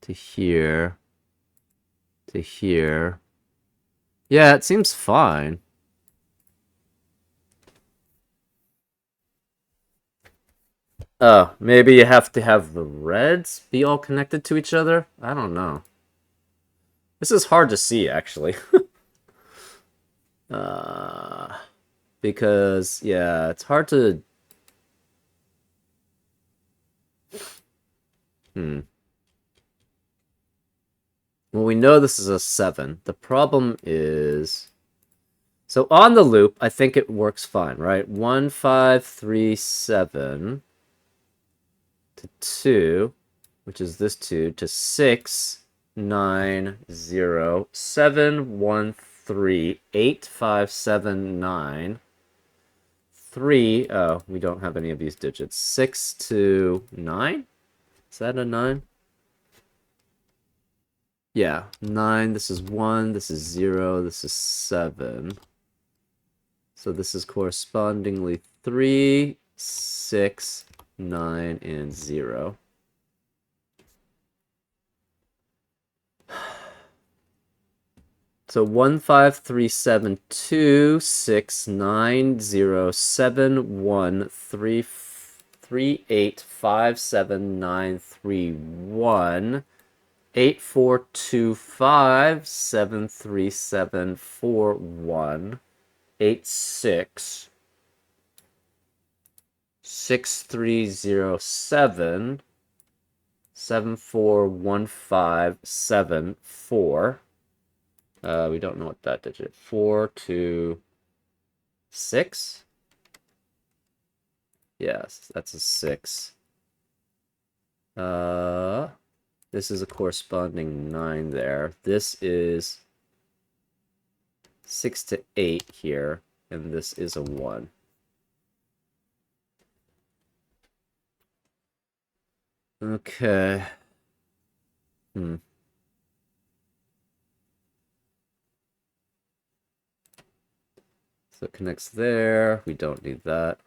to here, to here. Yeah, it seems fine. Oh, maybe you have to have the reds be all connected to each other? I don't know. This is hard to see, actually. Because, yeah, it's hard to... Well, we know this is a 7. The problem is... So on the loop, I think it works fine, right? 1, 5, 3, 7 to 2, which is this 2, to 6, 9, 0, 7, 1, 3, 8, 5, 7, 9, 3, oh, we don't have any of these digits, 6 to 9? Is that a 9? Yeah, 9, this is 1, this is 0, this is 7. So this is correspondingly 3, 6, 9, and 0. So 1, 5, 3, 7, 2, 6, 9, 0, 7, 1, 3, 3, 8, 5, 7, 9, 3, 1, 8, 4, 2, 5, 7, 3, 7, 4, 1, 8, 6, 6, 3, 0, 7, 7, 4, 1, 5, 7, 4. We don't know what that digit. 4, 2, 6? Yes, that's a 6. This is a corresponding 9 there. This is 6 to 8 here, and this is a 1. Okay. So it connects there. We don't need that.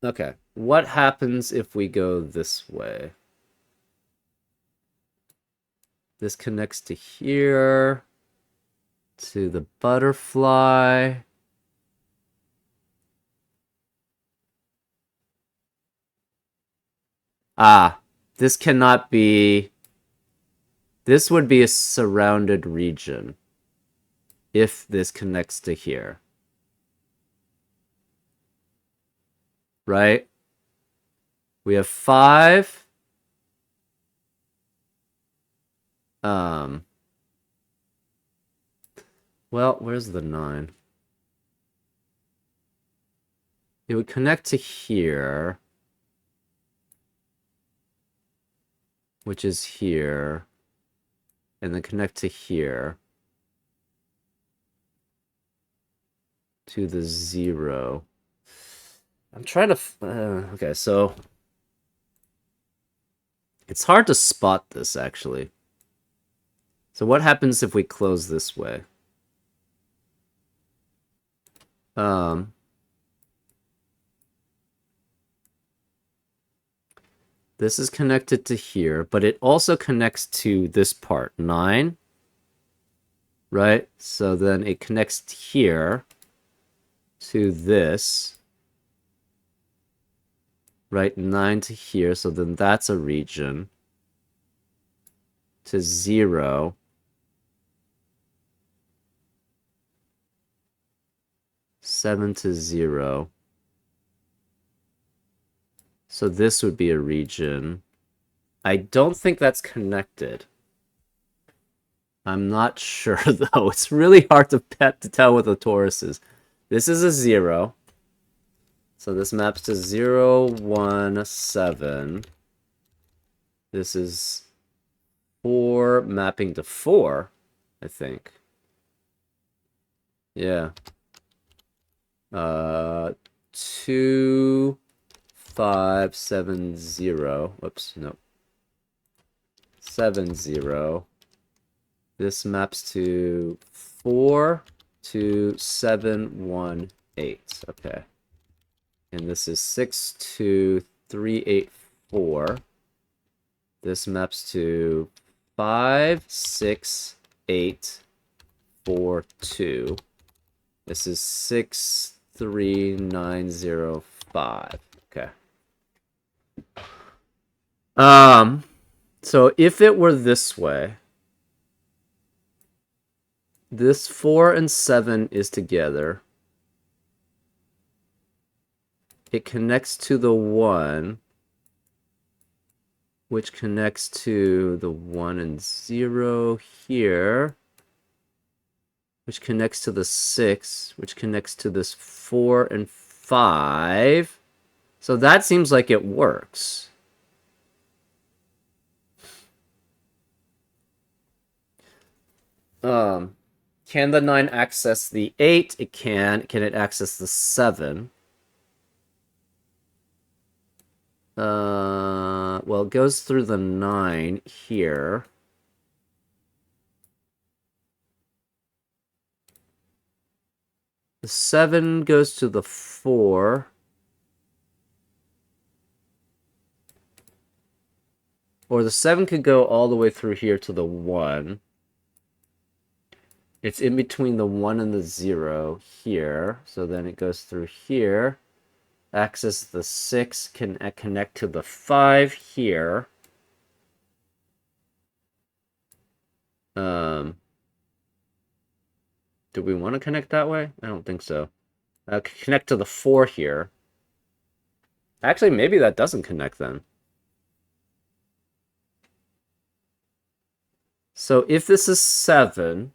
Okay. What happens if we go this way? This connects to here, to the butterfly. Ah, this cannot be... This would be a surrounded region if this connects to here. Right? We have 5. Well, where's the 9? It would connect to here, which is here, and then connect to here, to the 0. I'm trying to... okay, so... It's hard to spot this, actually. So what happens if we close this way? This is connected to here, but it also connects to this part, 9. Right? So then it connects here to this. Right? 9 to here, so then that's a region. To 0. Seven to 0. So this would be a region. I don't think that's connected. I'm not sure, though. It's really hard to tell what the torus is. This is a 0. So this maps to 0, 1, 7. This is 4 mapping to 4, I think. Yeah. 2, 5, 7, 0. Whoops, no. 7, 0. This maps to 4, 2, 7, 1, 8. Okay. And this is 6, 2, 3, 8, 4. This maps to 5, 6, 8, 4, 2. This is 6, 3, 9, 0, 5. Okay. So if it were this way, this 4 and 7 is together. It connects to the 1, which connects to the 1 and 0 here, which connects to the 6, which connects to this 4 and 5. So that seems like it works. Can the 9 access the 8? It can. Can it access the 7? Well, it goes through the 9 here. The 7 goes to the 4. Or the 7 could go all the way through here to the 1. It's in between the 1 and the 0 here. So then it goes through here. Access the 6, can connect to the 5 here. Do we want to connect that way? I don't think so. Connect to the 4 here. Actually, maybe that doesn't connect then. So if this is 7...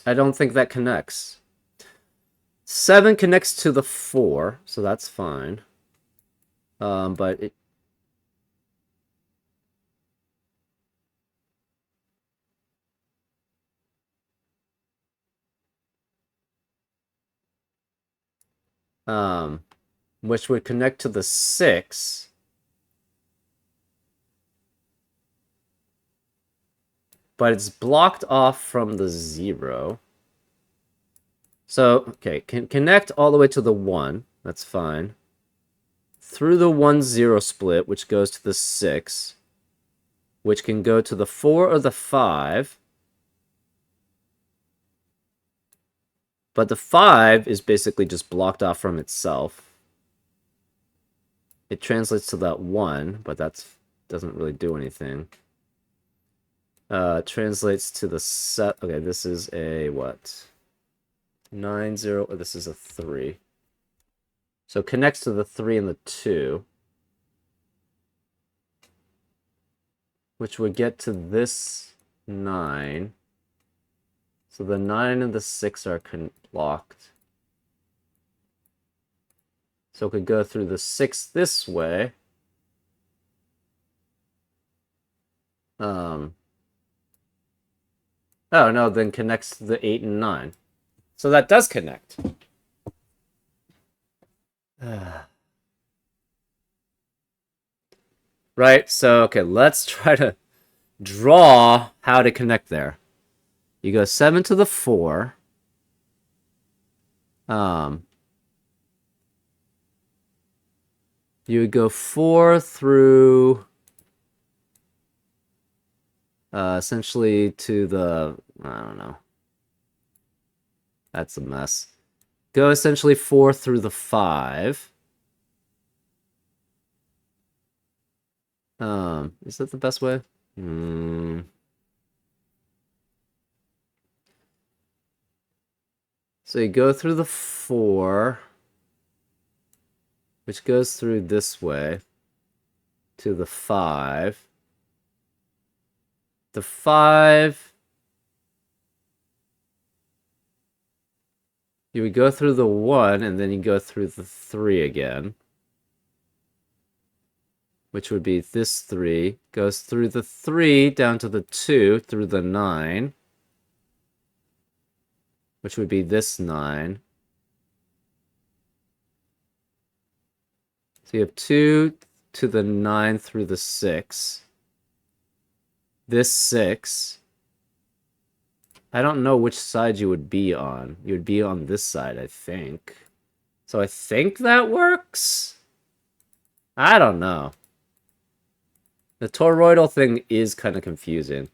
I don't think that connects. 7 connects to the 4, so that's fine. But it... which would connect to the 6. But it's blocked off from the 0. So, okay, can connect all the way to the 1. That's fine. Through the 1-0 split, which goes to the 6, which can go to the 4 or the 5. But the 5 is basically just blocked off from itself. It translates to that 1, but that doesn't really do anything. Translates to the set. Okay, this is a what? 9-0. Or this is a 3. So connects to the 3 and the 2, which would get to this 9. So the 9 and the 6 are blocked. So it could go through the 6 this way. Oh, no, then connects to the 8 and 9. So that does connect. Right, so, okay, let's try to draw how to connect there. You go 7 to the 4. You would go 4 through... essentially to the... I don't know. That's a mess. Go essentially 4 through the 5. Is that the best way? So you go through the 4, which goes through this way to the 5. The 5, you would go through the 1, and then you go through the 3 again, which would be this 3, goes through the 3 down to the 2, through the 9, which would be this 9. So you have 2 to the 9 through the 6. This 6. I don't know which side you would be on. You would be on this side, I think. So I think that works? I don't know. The toroidal thing is kind of confusing.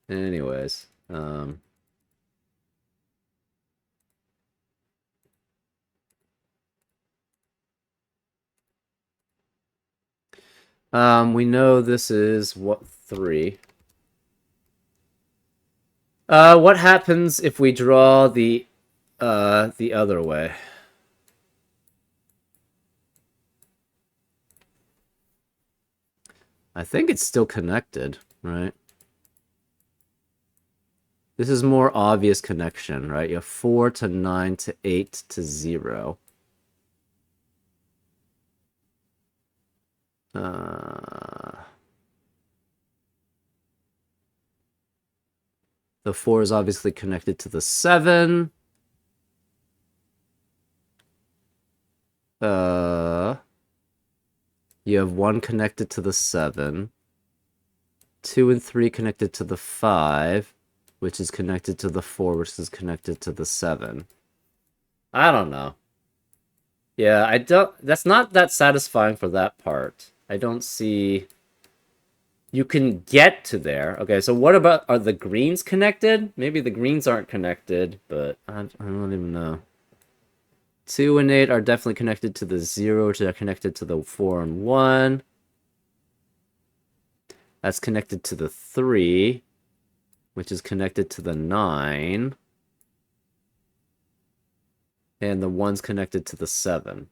Anyways, we know this is what 3. What happens if we draw the other way? I think it's still connected, right? This is more obvious connection, right? You have 4 to 9 to 8 to 0. The 4 is obviously connected to the 7. You have 1 connected to the 7. 2 and 3 connected to the 5, which is connected to the 4, which is connected to the 7. I don't know. Yeah, I don't... That's not that satisfying for that part. I don't see... You can get to there. Okay, so what about... Are the greens connected? Maybe the greens aren't connected, but I don't even know. 2 and 8 are definitely connected to the 0, which are connected to the 4 and 1. That's connected to the 3, which is connected to the 9. And the 1's connected to the 7.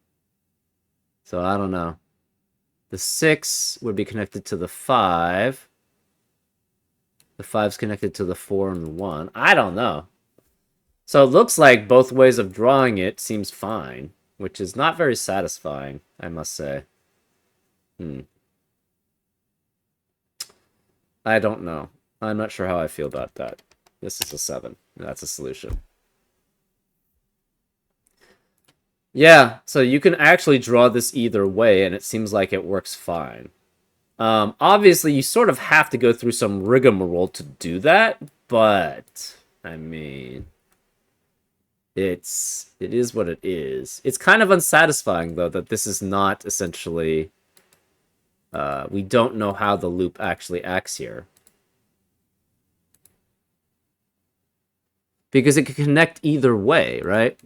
So I don't know. The 6 would be connected to the 5. The 5's connected to the 4 and the 1. I don't know. So it looks like both ways of drawing it seems fine, which is not very satisfying, I must say. I don't know. I'm not sure how I feel about that. This is a 7. That's a solution. Yeah, so you can actually draw this either way, and it seems like it works fine. Obviously, you sort of have to go through some rigmarole to do that, but I mean, it is what it is. It's kind of unsatisfying though that this is not essentially. We don't know how the loop actually acts here because it can connect either way, right?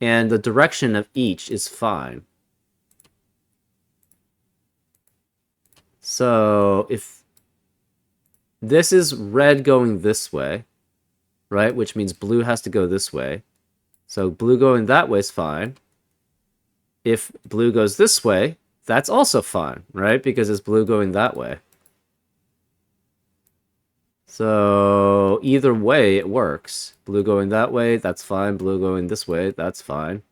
And the direction of each is fine. So if this is red going this way, right? Which means blue has to go this way. So blue going that way is fine. If blue goes this way, that's also fine, right? Because it's blue going that way. So either way, it works. Blue going that way, that's fine. Blue going this way, that's fine.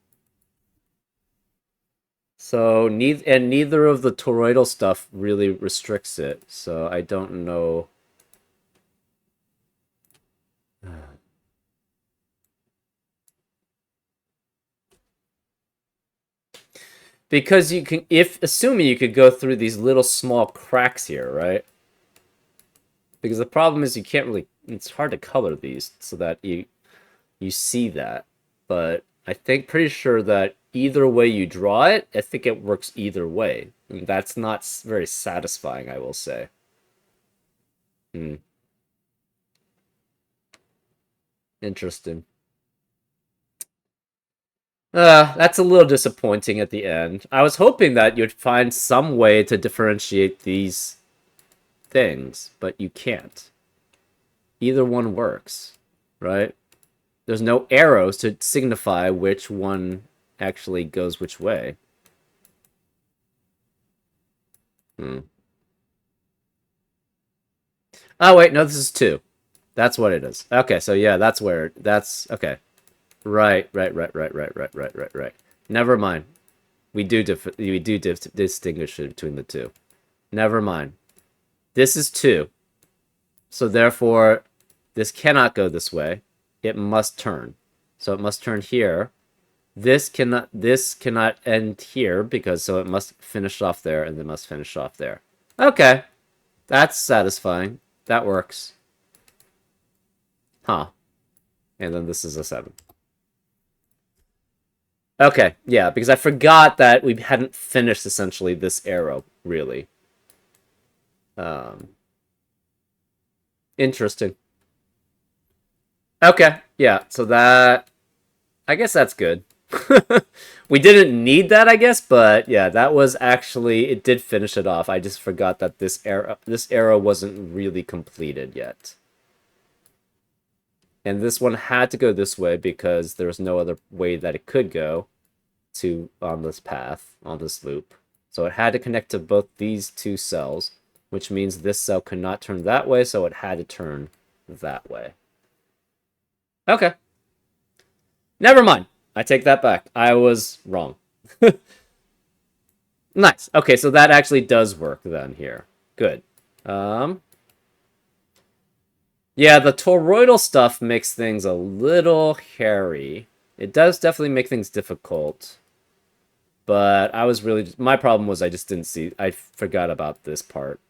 So neither of the toroidal stuff really restricts it. So I don't know. Because you can, if assuming you could go through these little small cracks here, right? Because the problem is you can't really. It's hard to color these so that you see that. But I think pretty sure that either way you draw it, I think it works either way. And that's not very satisfying, I will say. Hmm. Interesting. That's a little disappointing at the end. I was hoping that you'd find some way to differentiate these things, but you can't. Either one works, right? There's no arrows to signify which one actually goes which way. Hmm. Oh, wait, no, this is 2. That's what it is. Okay, so yeah, that's where... That's... Okay. Right. Never mind. We do distinguish between the two. Never mind. This is 2. So therefore, this cannot go this way. It must turn. So it must turn here. This cannot end here because so it must finish off there and then must finish off there. Okay. That's satisfying. That works. Huh. And then this is a 7. Okay, yeah, because I forgot that we hadn't finished essentially this arrow, really. Um, Interesting. Okay, yeah, so that... I guess that's good. We didn't need that, I guess, but yeah, that was actually... It did finish it off. I just forgot that this arrow wasn't really completed yet. And this one had to go this way because there was no other way that it could go on this path, on this loop. So it had to connect to both these 2 cells, which means this cell could not turn that way, so it had to turn that way. Okay. Never mind. I take that back. I was wrong. Nice. Okay, so that actually does work then here. Good. Yeah, the toroidal stuff makes things a little hairy. It does definitely make things difficult. But I was really... My problem was I just didn't see... I forgot about this part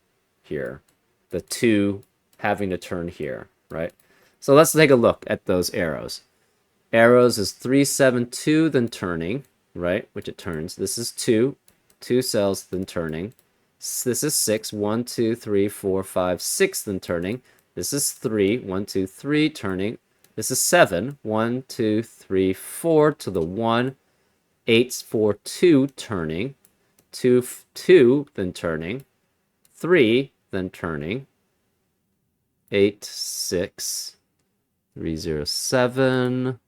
here. The 2 having to turn here, right? So let's take a look at those arrows. Arrows is 3, 7, 2, then turning, right? Which it turns. This is 2. 2 cells, then turning. This is 6. 1, 2, 3, 4, 5, 6, then turning. This is 3. 1, 2, 3, turning. This is 7. 1, 2, 3, 4 to the 1. 8, 4, 2, turning. 2, 2, then turning. 3, then turning. 8, 6, 3, 0, 7.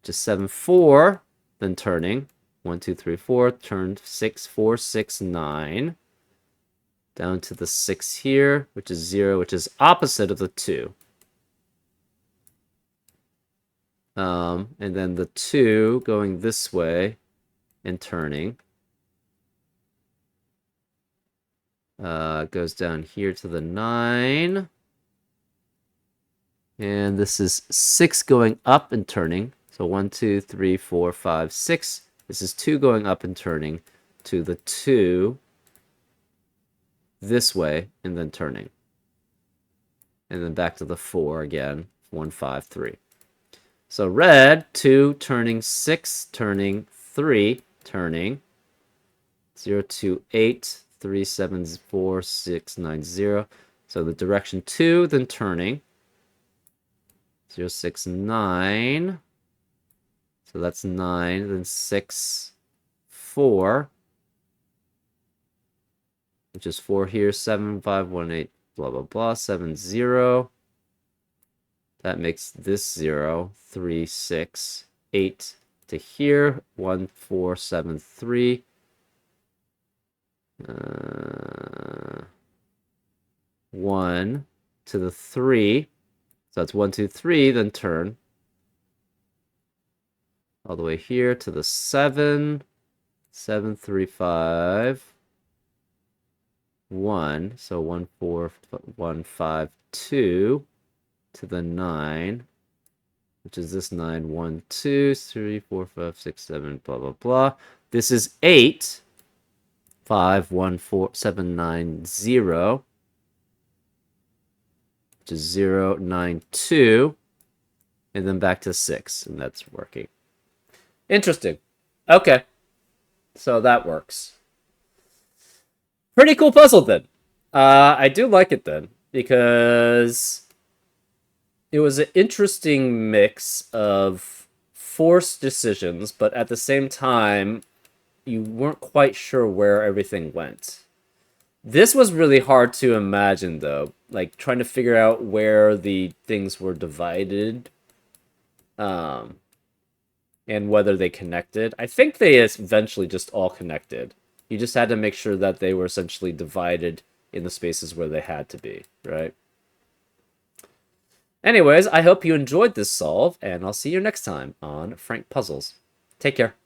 Just 7, 4, then turning. 1, 2, 3, 4, turned 6, 4, 6, 9. Down to the 6 here, which is 0, which is opposite of the 2. And then the 2 going this way and turning. Goes down here to the 9. And this is 6 going up and turning. So 1, 2, 3, 4, 5, 6. This is 2 going up and turning to the 2 this way and then turning. And then back to the 4 again. 1, 5, 3. So red, 2 turning, 6 turning, 3 turning. 0, 2, 8, 3, 7, 4, 6, 9, 0. So the direction 2, then turning. 0, 6, 9. So that's 9, then 6, 4. Which is 4 here, 7, 5, 1, 8, blah, blah, blah, 7, 0. That makes this 0, 3, 6, 8 to here, 1, 4, 7, 3. 1 to the 3. So that's 1, 2, 3, then turn. All the way here to the 7. 7, 3, 5. 1. So 1, 4, 1, 5, 2 to the 9. Which is this 9. 1, 2, 3, 4, 5, 6, 7, blah, blah, blah. This is 8. 5, 1, 4, 7, 9, 0. Which is 0, 9, 2. And then back to 6. And that's working. Interesting. Okay. So that works. Pretty cool puzzle then. I do like it then. Because it was an interesting mix of forced decisions, but at the same time, you weren't quite sure where everything went. This was really hard to imagine, though. Like, trying to figure out where the things were divided. And whether they connected. I think they eventually just all connected. You just had to make sure that they were essentially divided in the spaces where they had to be, right? Anyways, I hope you enjoyed this solve, and I'll see you next time on Frank Puzzles. Take care.